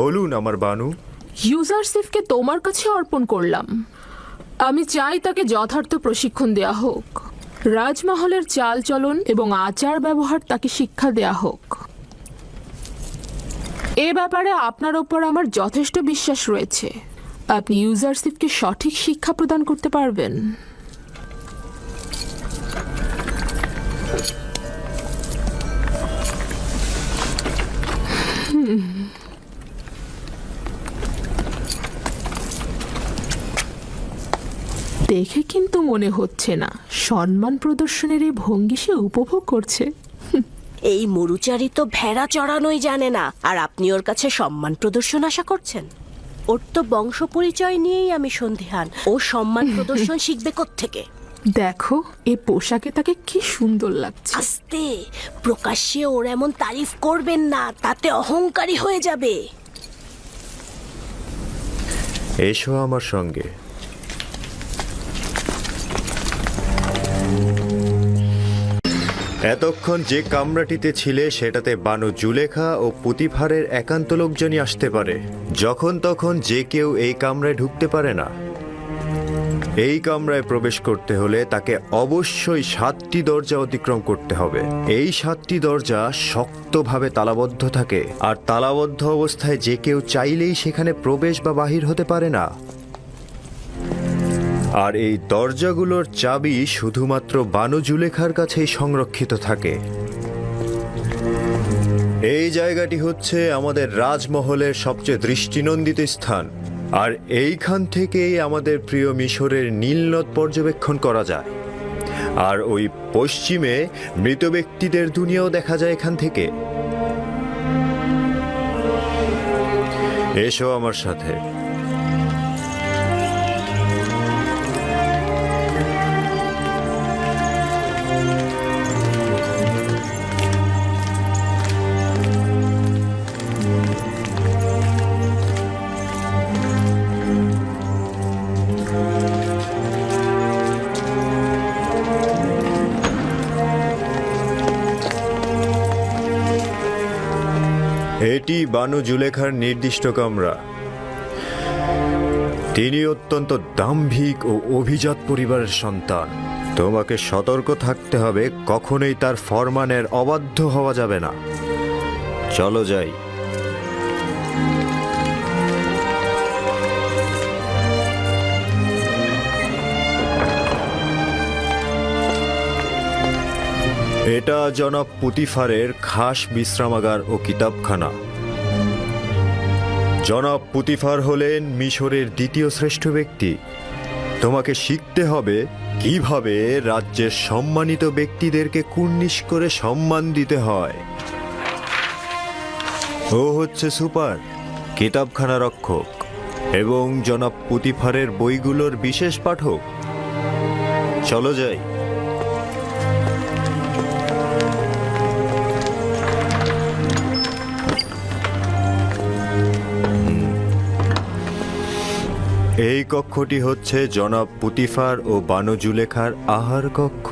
বলুন আমার বানু। ইউজারশিফকে তোমার কাছে অর্পণ করলাম। আমি চাই তাকে যথার্থ প্রশিক্ষণ দেয়া হোক। রাজমহলের চালচলন এবং আচার ব্যবহার তাকে শিক্ষা দেয়া হোক। এ ব্যাপারে আপনার ওপর আমার যথেষ্ট বিশ্বাস রয়েছে। আপনি ইউজারশিফকে সঠিক শিক্ষা প্রদান করতে পারবেন। দেখে কিন্তু মনে হচ্ছে না সম্মান প্রদর্শনের এই ভঙ্গি সে উপভোগ করছে। এই মরুচারী তো ভেড়া চড়ানোই জানে না, আর আপনি ওর কাছে সম্মান প্রদর্শন আশা করছেন? ওর তো বংশ পরিচয় নিয়েই আমি সন্দিহান। ও সম্মান প্রদর্শন শিখবে কোত্থেকে? দেখো, এই পোশাকে তাকে কি সুন্দর লাগছে। আস্তে, প্রকাশ্যে ওর এমন তারিফ করবেন না, তাতে অহংকারী হয়ে যাবে। এসো আমার সঙ্গে। এতক্ষণ যে কামরাটিতে ছিলে সেটাতে বানু জুলেখা ও পুতিফারের একান্ত লোকজনই আসতে পারে। যখন তখন যে কেউ এই কামরায় ঢুকতে পারে না। এই কামরায় প্রবেশ করতে হলে তাকে অবশ্যই 7টি দরজা অতিক্রম করতে হবে। এই 7টি দরজা শক্তভাবে তালাবদ্ধ থাকে, আর তালাবদ্ধ অবস্থায় যে কেউ চাইলেই সেখানে প্রবেশ বা বাহির হতে পারে না। আর এই দরজাগুলোর চাবি শুধুমাত্র বানু জুলেখার কাছেই সংরক্ষিত থাকে। এই জায়গাটি হচ্ছে আমাদের রাজমহলের সবচেয়ে দৃষ্টিনন্দিত স্থান, আর এইখান থেকেই আমাদের প্রিয় মিশরের নীল নদ পর্যবেক্ষণ করা যায়। আর ওই পশ্চিমে মৃত ব্যক্তিদের দুনিয়াও দেখা যায় এখান থেকে। এসো আমার সাথে। এটি বানু জুলেখার নির্দিষ্ট কামরা। তিনি অত্যন্ত দাম্ভিক ও অভিজাত পরিবারের সন্তান। তোমাকে সতর্ক থাকতে হবে, কখনোই তার ফরমানের অবাধ্য হওয়া যাবে না। চলো যাই। এটা জনাব পুতিফারের খাস বিশ্রামাগার ও কিতাবখানা। জনাব পুতিফার হলেন মিশরের দ্বিতীয় শ্রেষ্ঠ ব্যক্তি। তোমাকে শিখতে হবে কিভাবে রাজ্যের সম্মানিত ব্যক্তিদেরকে কুর্নিশ করে সম্মান দিতে হয়। ও হচ্ছে সুপার, কিতাবখানা রক্ষক এবং জনাব পুতিফারের বইগুলোর বিশেষ পাঠক। চলো যাই। এই কক্ষটি হচ্ছে জনাব পুতিফার ও বানু জুলেখার আহার কক্ষ।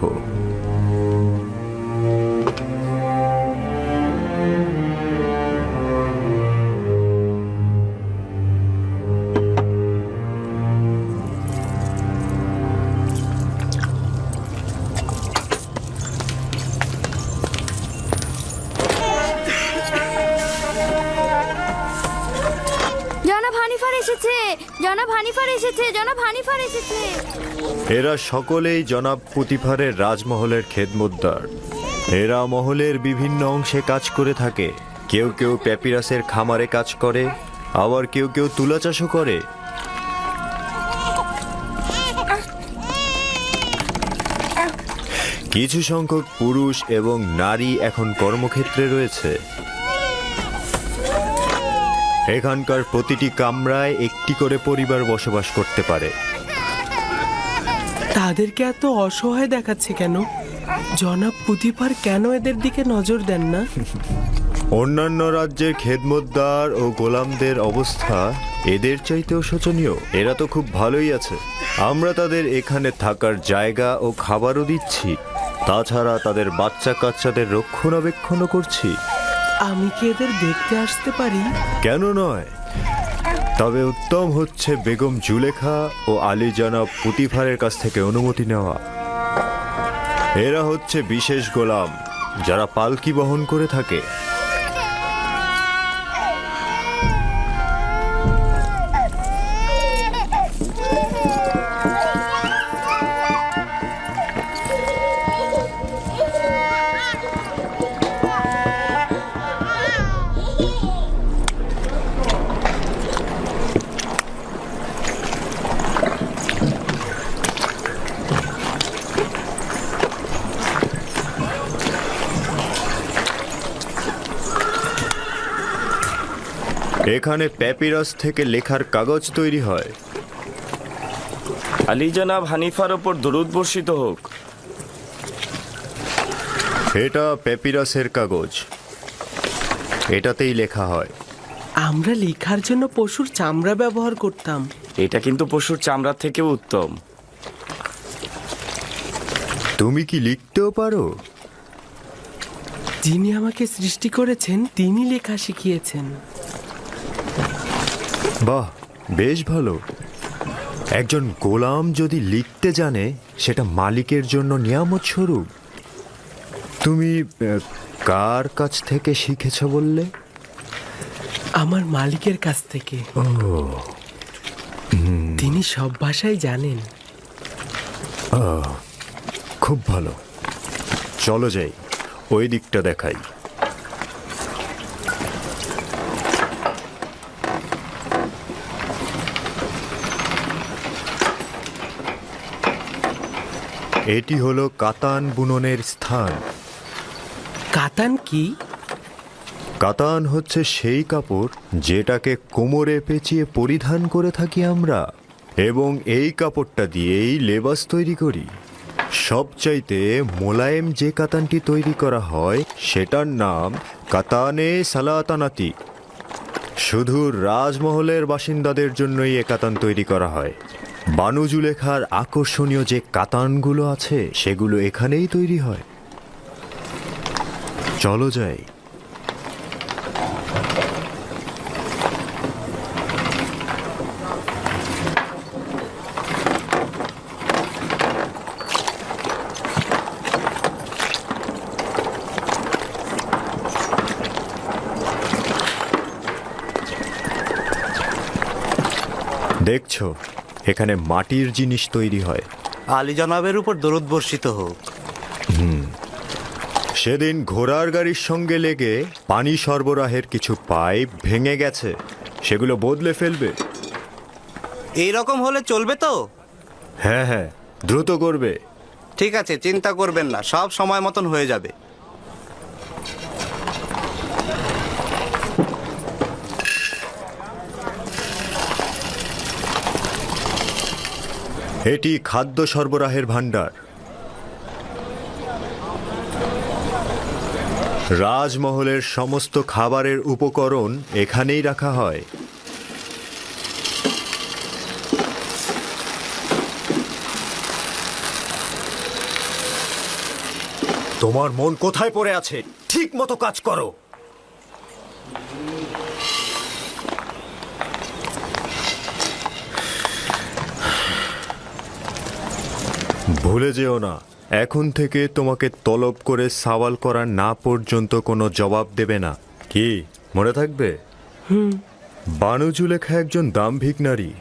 জনাব হানিফার এসেছে, জনাব হানিফার এসেছে, জনাব হানিফার এসেছে। এরা সকলেই জনাব পুতিফারের রাজমহলের খেদমতদার। এরা মহলের বিভিন্ন অংশে কাজ করে থাকে। কেউ কেউ প্যাপিরাসের খামারে কাজ করে, আবার কেউ কেউ তুলা চাষও করে। কিছু সংখ্যক পুরুষ এবং নারী এখন কর্মক্ষেত্রে রয়েছে। এখানকার প্রতিটি কামরায় একটি করে পরিবার বসবাস করতে পারে। তাদেরকে এত অসহায় দেখাচ্ছে কেন? জনাব পুতিফার কেন এদের দিকে নজর দেন না? অন্যান্য রাজ্যের খেদমতদার ও গোলামদের অবস্থা এদের চাইতেও শোচনীয়। এরা তো খুব ভালোই আছে। আমরা তাদের এখানে থাকার জায়গা ও খাবারও দিচ্ছি, তাছাড়া তাদের বাচ্চা কাচ্চাদের রক্ষণাবেক্ষণও করছি। আমি কি এদের দেখতে আসতে পারি? কেন নয়, তবে উত্তম হচ্ছে বেগম জুলেখা ও আলী জনাব পুতিফারের কাছ থেকে অনুমতি নেওয়া। এরা হচ্ছে বিশেষ গোলাম যারা পালকি বহন করে থাকে। এখানে প্যাপিরাস থেকে লেখার কাগজ তৈরি হয়। আলী জনাব হানিফার ওপর দরুদ বর্ষিত হোক। এটা প্যাপিরাসের কাগজ, এটাতেই লেখা হয়। আমরা লেখার জন্য পশুর চামড়া ব্যবহার করতাম। এটা কিন্তু পশুর চামড়ার থেকেও উত্তম। তুমি কি লিখতেও পারো? যিনি আমাকে সৃষ্টি করেছেন তিনি লেখা শিখিয়েছেন। বাহ, বেশ ভালো। একজন গোলাম যদি লিখতে জানে সেটা মালিকের জন্য নিয়ামত স্বরূপ। তুমি কার কাছ থেকে শিখেছ বললে? আমার মালিকের কাছ থেকে। তিনি সব ভাষাই জানেন। খুব ভালো, চলো যাই, ওই দিকটা দেখাই। এটি হলো কাতান বুননের স্থান। কাতান কি? কাতান হচ্ছে সেই কাপড় যেটাকে কোমরে পেঁচিয়ে পরিধান করে থাকি আমরা, এবং এই কাপড়টা দিয়েই লেবাস তৈরি করি। সবচাইতে মোলায়েম যে কাতানটি তৈরি করা হয় সেটার নাম কাতানে সালাতানাতি। শুধু রাজমহলের বাসিন্দাদের জন্যই এ কাতান তৈরি করা হয়। বানু জুলেখার আকর্ষণীয় যে কাতানগুলো আছে সেগুলো এখানেই তৈরি হয়। চলো যাই। দেখছো, এখানে মাটির জিনিস তৈরি হয়। আলী জনাবের উপর দরুদ বর্ষিত হোক। সেদিন ঘোড়ার গাড়ির সঙ্গে লেগে পানি সরবরাহের কিছু পাইপ ভেঙে গেছে, সেগুলো বদলে ফেলবে। এই রকম হলে চলবে তো? হ্যাঁ হ্যাঁ, দ্রুত করবে। ঠিক আছে, চিন্তা করবেন না, সব সময় মতন হয়ে যাবে। এটি খাদ্য সরবরাহের ভাণ্ডার। রাজমহলের সমস্ত খাবারের উপকরণ এখানেই রাখা হয়। তোমার মন কোথায় পড়ে আছে? ঠিক মতো কাজ করো। ভুলে যেও না, এখন থেকে তোমাকে তলব করে সওয়াল করা না পর্যন্ত কোনো জবাব দেবে না। কি মনে থাকবে? বানু জুলেখা একজন দাম্ভিক নারী।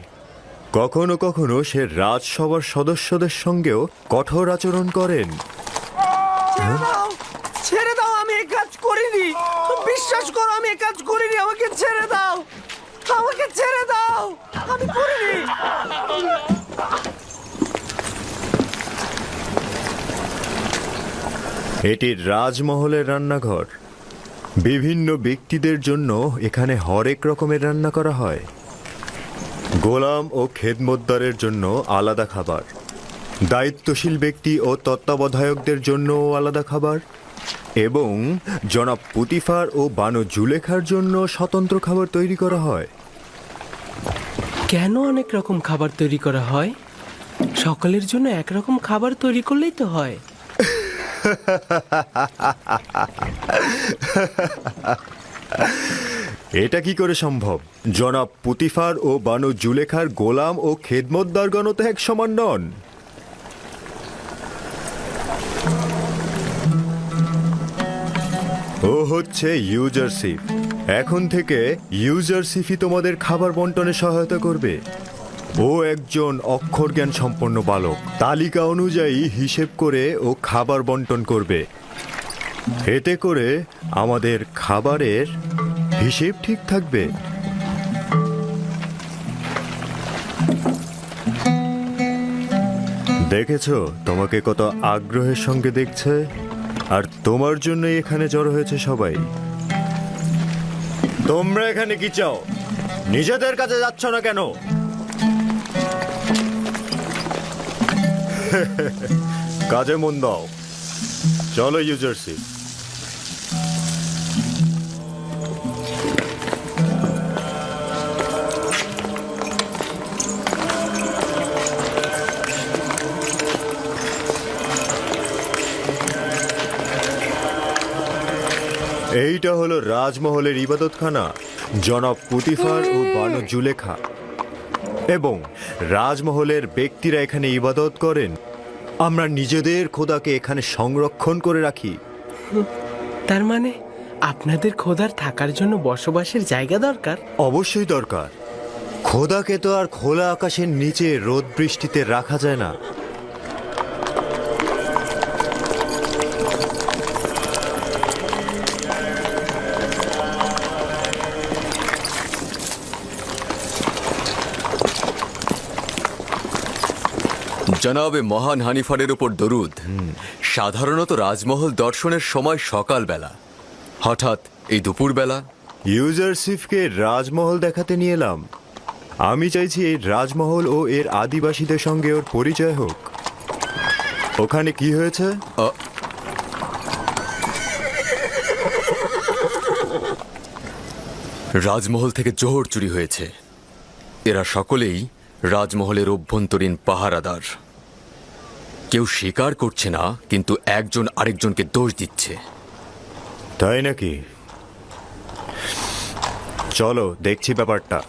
কখনো কখনো সে রাজসভার সদস্যদের সঙ্গেও কঠোর আচরণ করেন। ছেড়ে দাও, আমি এই কাজ করিনি। বিশ্বাস করো, আমি এই কাজ করিনি। আমাকে ছেড়ে দাও, আমাকে ছেড়ে দাও, আমি করিনি। এটি রাজমহলের রান্নাঘর। বিভিন্ন ব্যক্তিদের জন্য এখানে হরেক রকমের রান্না করা হয়। গোলাম ও খেদমতদারের জন্য আলাদা খাবার, দায়িত্বশীল ব্যক্তি ও তত্ত্বাবধায়কদের জন্যও আলাদা খাবার, এবং জনাব পুতিফার ও বানু জুলেখার জন্য স্বতন্ত্র খাবার তৈরি করা হয়। কেন অনেক রকম খাবার তৈরি করা হয়? সকলের জন্য একরকম খাবার তৈরি করলেই তো হয়। এটা কি করে সম্ভব? জনাব পুতিফার ও বানু জুলেখার গোলাম ও খেদমতদারগণ তো এক সমান নন। ও হচ্ছে ইউজারশিপ। এখন থেকে ইউজারশিপই তোমাদের খাবার বন্টনে সহায়তা করবে। ও একজন অক্ষর জ্ঞান সম্পন্ন বালক। তালিকা অনুযায়ী হিসেব করে ও খাবার বন্টন করবে। এতে করে আমাদের খাবারের হিসেব ঠিক থাকবে। দেখেছো তোমাকে কত আগ্রহের সঙ্গে দেখছে, আর তোমার জন্য এখানে জড়ো হয়েছে সবাই। তোমরা এখানে কি চাও? নিজেদের কাছে যাচ্ছ না কেন? কাজে মন দাও। চলো ইউজারশিপ। এইটা হলো রাজমহলের ইবাদতখানা। জনাব পুতিফার ও বানু জুলেখা এবং রাজমহলের ব্যক্তিরা এখানে ইবাদত করেন। আমরা নিজেদের খোদাকে এখানে সংরক্ষণ করে রাখি। তার মানে আপনাদের খোদার থাকার জন্য বসবাসের জায়গা দরকার? অবশ্যই দরকার। খোদাকে তো আর খোলা আকাশের নিচে রোদ বৃষ্টিতে রাখা যায় না। জনাবে মহান হানিফারের উপর দরুদ। সাধারণত রাজমহল দর্শনের সময় সকালবেলা, হঠাৎ এই দুপুরবেলা। ইউজারসিফকে রাজমহল দেখাতে নিয়ে এলাম। আমি চাইছি এই রাজমহল ও এর আদিবাসীদের সঙ্গে ওর পরিচয় হোক। ওখানে কি হয়েছে? রাজমহল থেকে জোহর চুরি হয়েছে। এরা সকলেই রাজমহলের অভ্যন্তরীণ পাহারাদার। কেউ স্বীকার করছে না, কিন্তু একজন আরেকজনকে দোষ দিচ্ছে। তাই নাকি? চলো দেখছি ব্যাপারটা।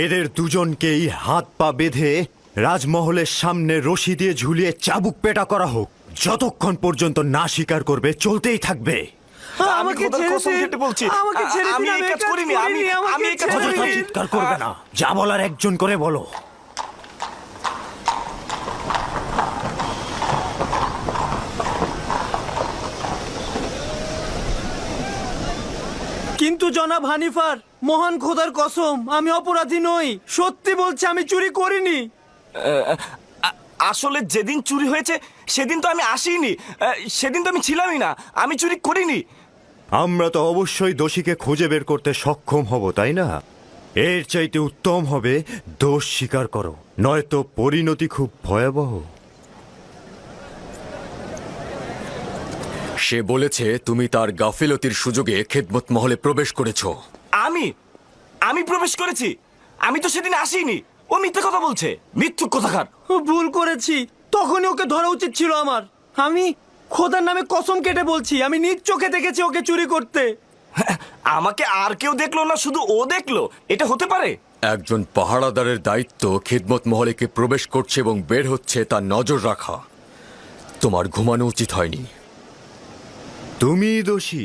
এদের দুজনকেই হাত পা বেঁধে রাজমহলের সামনে রশি দিয়ে ঝুলিয়ে চাবুক পেটা করা হোক। যতক্ষণ পর্যন্ত না স্বীকার করবে চলতেই থাকবে। আমাকে ছেড়ে দিন, আমাকে ছেড়ে দিন, আমি এই কাজ করিনি, আমি এই কাজ করিনি। চিৎকার করবে না, যা বলার একজন করে বলো। কিন্তু জনাব হানিফার, মহান খোদার কসম, আমি অপরাধী নই। সত্যি বলছি, আমি চুরি করিনি। আসলে যেদিন চুরি হয়েছে সেদিন তো আমি আসিনি, সেদিন তো আমি ছিলামই না, আমি চুরি করিনি। আমরা তো অবশ্যই দোষীকে খুঁজে বের করতে সক্ষম হব, তাই না? এর চাইতে উত্তম হবে দোষ স্বীকার করো, নয়তো পরিণতি খুব ভয়াবহ। সে বলেছে তুমি তার গাফিলতির সুযোগে খেদমত মহলে প্রবেশ করেছো। আমি প্রবেশ করেছি? আমি তো সেদিন আসিনি। ও মিথ্যে কথা বলছে, মিথ্যুক কথাকার। ভুল করেছি, তখনই ওকে ধরা উচিত ছিল আমার। আমি খোদার নামে কসম কেটে বলছি, আমি নিজ চোখে দেখেছি ওকে চুরি করতে। আমাকে আর কেউ দেখলো না, শুধু ও দেখলো? এটা হতে পারে? একজন পাহারাদারের দায়িত্ব খেদমত মহলে কে প্রবেশ করছে এবং বের হচ্ছে তা নজর রাখা। তোমার ঘুমানো উচিত হয়নি। তুমি দোষী,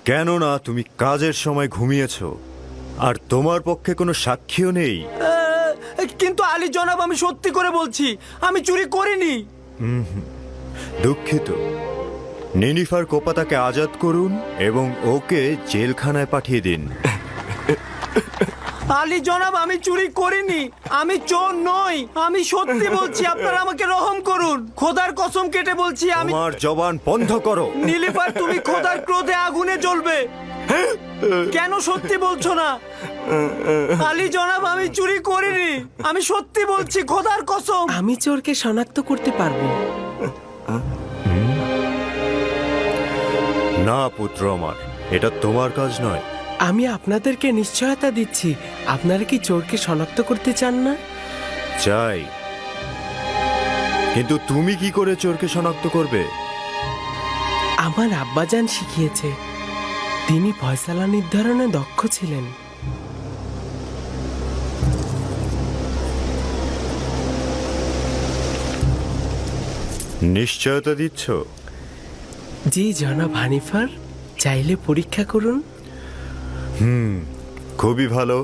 কেননা তুমি কাজের সময় ঘুমিয়েছ, আর তোমার পক্ষে কোনো সাক্ষীও নেই। কিন্তু আলী জনাব, আমি সত্যি করে বলছি, আমি চুরি করিনি। দুঃখিত। নিনিফার কোপাতাকে আজাদ করুন এবং ওকে জেলখানায় পাঠিয়ে দিন। আলী জনাব, আমি চুরি করিনি, আমি চোর নই, আমি সত্যি বলছি, আপনারা আমাকে রহম করুন। খোদার কসম কেটে বলছি, আমি। তোমার জবান বন্ধ করো। নীলিফার, তুমি খোদার ক্রোধে আগুনে জ্বলবে। কেন সত্যি বলছো না? আলী জনাব, আমি চুরি করিনি, আমি সত্যি বলছি, খোদার কসম। আমি চোরকে শনাক্ত করতে পারবো। না পুত্র আমার, এটা তোমার কাজ নয়। আমি আপনাদেরকে নিশ্চয়তা দিচ্ছি, আপনারা কি চোরকে শনাক্ত করতে চান না? চাই, কিন্তু তুমি কি করে চোরকে শনাক্ত করবে? আমার আব্বাজান শিখিয়েছে, তিনি ফয়সালা নির্ধারণে দক্ষ ছিলেন। নিশ্চয়তা দিচ্ছ? জি জনাব হানিফার, চাইলে পরীক্ষা করুন। খুবই ভালো।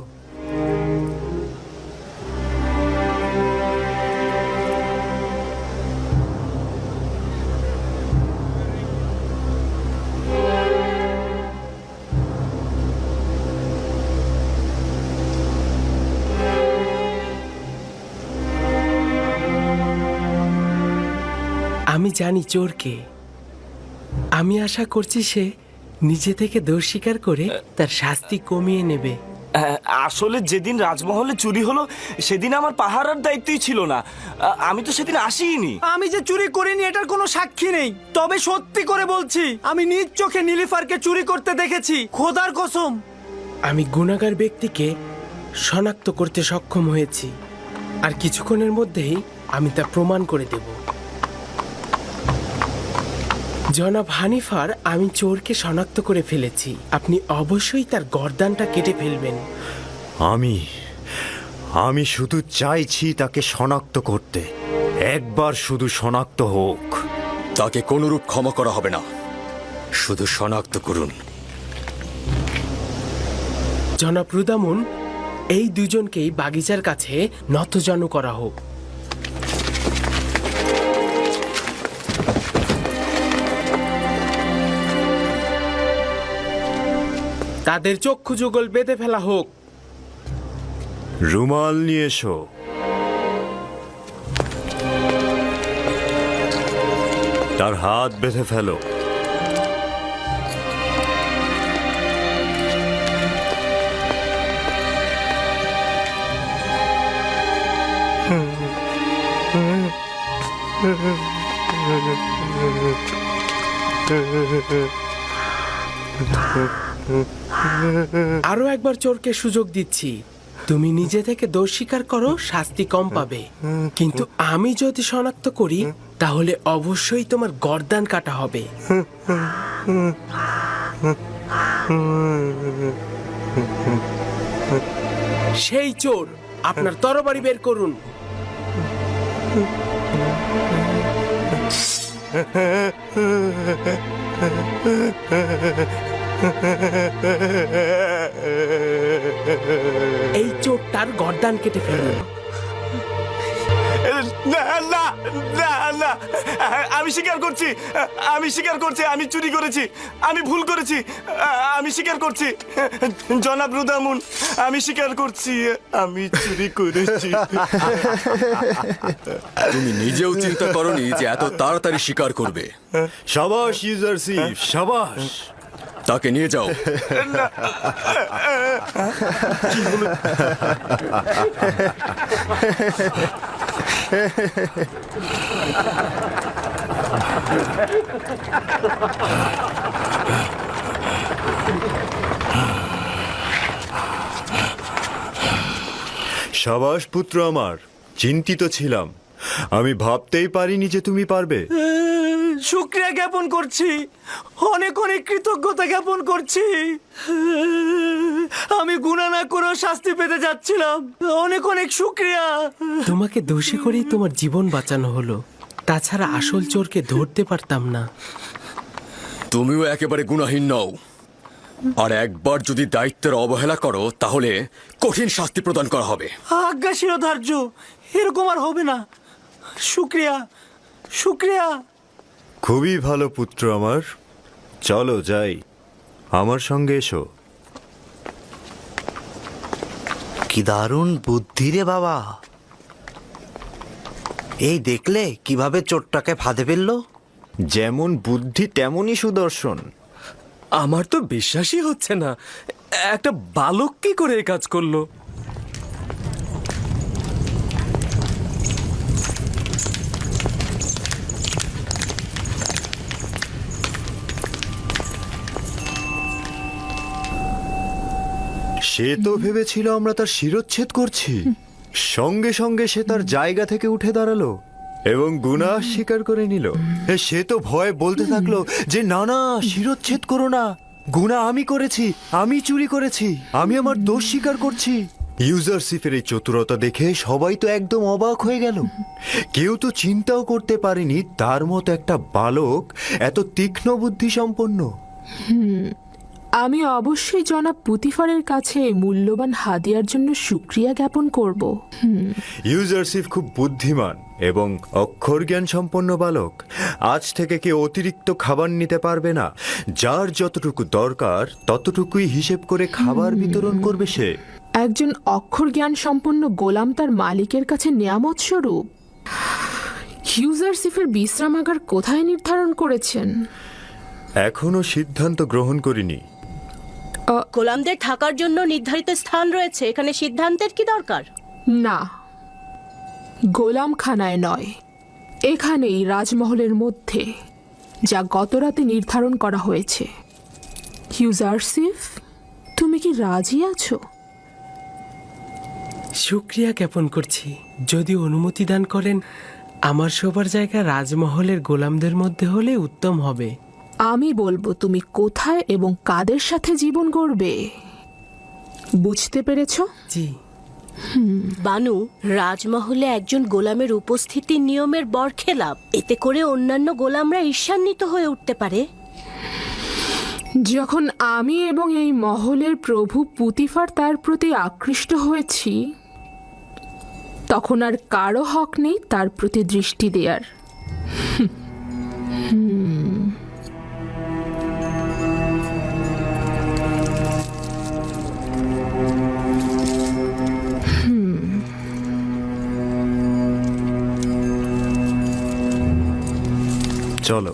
আমি জানি চোরকে। আমি আশা করছি সে নিজে থেকে দোষ স্বীকার করে তার শাস্তি কমিয়ে নেবে। আসলে যেদিন রাজমহলে চুরি হলো সেদিন আমার পাহারার দায়িত্বই ছিল না, আমি তো সেদিন আসিনি। আমি যে চুরি করিনি এটার কোনো সাক্ষী নেই, তবে সত্যি করে বলছি, আমি নিজ চোখে নীলিফারকে চুরি করতে দেখেছি, খোদার কসম। আমি গুনাহগার ব্যক্তিকে শনাক্ত করতে সক্ষম হয়েছি, আর কিছুক্ষণের মধ্যেই আমি তা প্রমাণ করে দেব। জনাব হানিফার, আমি চোরকে শনাক্ত করে ফেলেছি। আপনি অবশ্যই তার গর্দানটা কেটে ফেলবেন। আমি শুধু চাইছি তাকে শনাক্ত করতে। একবার শুধু শনাক্ত হোক। তাকে কোনরূপ ক্ষমা করা হবে না, শুধু শনাক্ত করুন। জনাব রুদামুন, এই দুজনকেই বাগিচার কাছে নতজানু করা হোক। তাদের চক্ষু যুগল বেঁধে ফেলা হোক। রুমাল নিয়ে এসো। তার হাত বেঁধে ফেলো। আরো একবার চোরকে সুযোগ দিচ্ছি, তুমি নিজে থেকে দোষ স্বীকার করো, শাস্তি কম পাবে। কিন্তু আমি যদি শনাক্ত করি তাহলে অবশ্যই তোমার গর্দান কাটা হবে। সেই চোর, আপনার তরবারি বের করুন। এই চোরটার গর্দান কেটে ফেলুন। না না না না, আমি স্বীকার করছি, আমি স্বীকার করছি, আমি চুরি করেছি, আমি ভুল করেছি, আমি স্বীকার করছি জনাব রুদামুন, আমি স্বীকার করছি, আমি চুরি করেছি। তুমি নিজেও চিন্তা করনি যে এত তাড়াতাড়ি স্বীকার করবে। সাবাস ইউজারশিপ, সাবাস। তাকে নিয়ে যাও। সাবাস পুত্র আমার, চিন্তিত ছিলাম, আমি ভাবতেই পারিনি যে তুমি পারবে। শুক্রিয়া জ্ঞাপন করছি, অনেক অনেক কৃতজ্ঞতা জ্ঞাপন করছি। আমি গুনাহ না করেও শাস্তি পেতে যাচ্ছিলাম, অনেক অনেক শুক্রিয়া। তোমাকে দোষী করেই তোমার জীবন বাঁচানো হলো, তাছাড়া আসল চোরকে ধরতে পারতাম না। তুমিও একেবারে গুনাহীন নও, আর একবার যদি দায়িত্বের অবহেলা করো তাহলে কঠিন শাস্তি প্রদান করা হবে। আজ্ঞা শিরোধার্য, এরকম আর হবে না। শুক্রিয়া, শুক্রিয়া। খুবই ভালো পুত্র আমার, চলো যাই, আমার সঙ্গে এসো। কি দারুণ বুদ্ধি রে বাবা! এই দেখলে কিভাবে চোরটাকে ফাঁদে ফেললো? যেমন বুদ্ধি তেমনই সুদর্শন। আমার তো বিশ্বাসই হচ্ছে না, একটা বালক কি করে এই কাজ করলো? সে তো ভেবেছিল আমরা তার শিরচ্ছেদ করছি, সঙ্গে সঙ্গে সে তার জায়গা থেকে উঠে দাঁড়ালো এবং গুনাহ স্বীকার করে নিল। সে তো ভয়ে বলতে থাকলো যে না না, শিরচ্ছেদ করো না, গুনাহ আমি করেছি, আমি চুরি করেছি, আমি আমার দোষ স্বীকার করছি। ইউজারশিপের এই চতুরতা দেখে সবাই তো একদম অবাক হয়ে গেল। কেউ তো চিন্তাও করতে পারেনি তার মতো একটা বালক এত তীক্ষ্ণ বুদ্ধি সম্পন্ন। আমি অবশ্যই জনাব পুতিফারের কাছে এই মূল্যবান হাদিয়ার জন্য শুক্রিয়া জ্ঞাপন করব। ইউজারশিপ খুব বুদ্ধিমান এবং অক্ষর জ্ঞান সম্পন্ন বালক। আজ থেকে কেউ অতিরিক্ত খাবার নিতে পারবে না, যার যতটুকু দরকার ততটুকুই হিসেব করে খাবার বিতরণ করবে সে। একজন অক্ষর জ্ঞান সম্পন্ন গোলাম তার মালিকের কাছে নিয়ামত স্বরূপ। ইউজারশিপের বিশ্রামাগার কোথায় নির্ধারণ করেছেন? এখনো সিদ্ধান্ত গ্রহণ করিনি। গোলামদের থাকার জন্য নির্ধারিত স্থান রয়েছে, এখানে সিদ্ধান্তের কি দরকার? না, গোলামখানায় নয়, এখানেই রাজমহলের মধ্যে, যা গতরাতে নির্ধারণ করা হয়েছে। ইউজারশিপ, তুমি কি রাজি আছো? শুক্রিয়া জ্ঞাপন করছি, যদি অনুমতি দান করেন আমার শোবার জায়গা রাজমহলের গোলামদের মধ্যে হলে উত্তম হবে। আমি বলবো তুমি কোথায় এবং কাদের সাথে জীবন গড়বে। বুঝতে পেরেছ? জি। বানু, রাজমহলে একজন গোলামের উপস্থিতি নিয়মের বরখেলাপ, এতে করে অন্যান্য গোলামরা ঈর্ষান্বিত হয়ে উঠতে পারে। যখন আমি এবং এই মহলের প্রভু পুতিফার তার প্রতি আকৃষ্ট হয়েছি, তখন আর কারো হক নেই তার প্রতি দৃষ্টি দেয়ার। চলো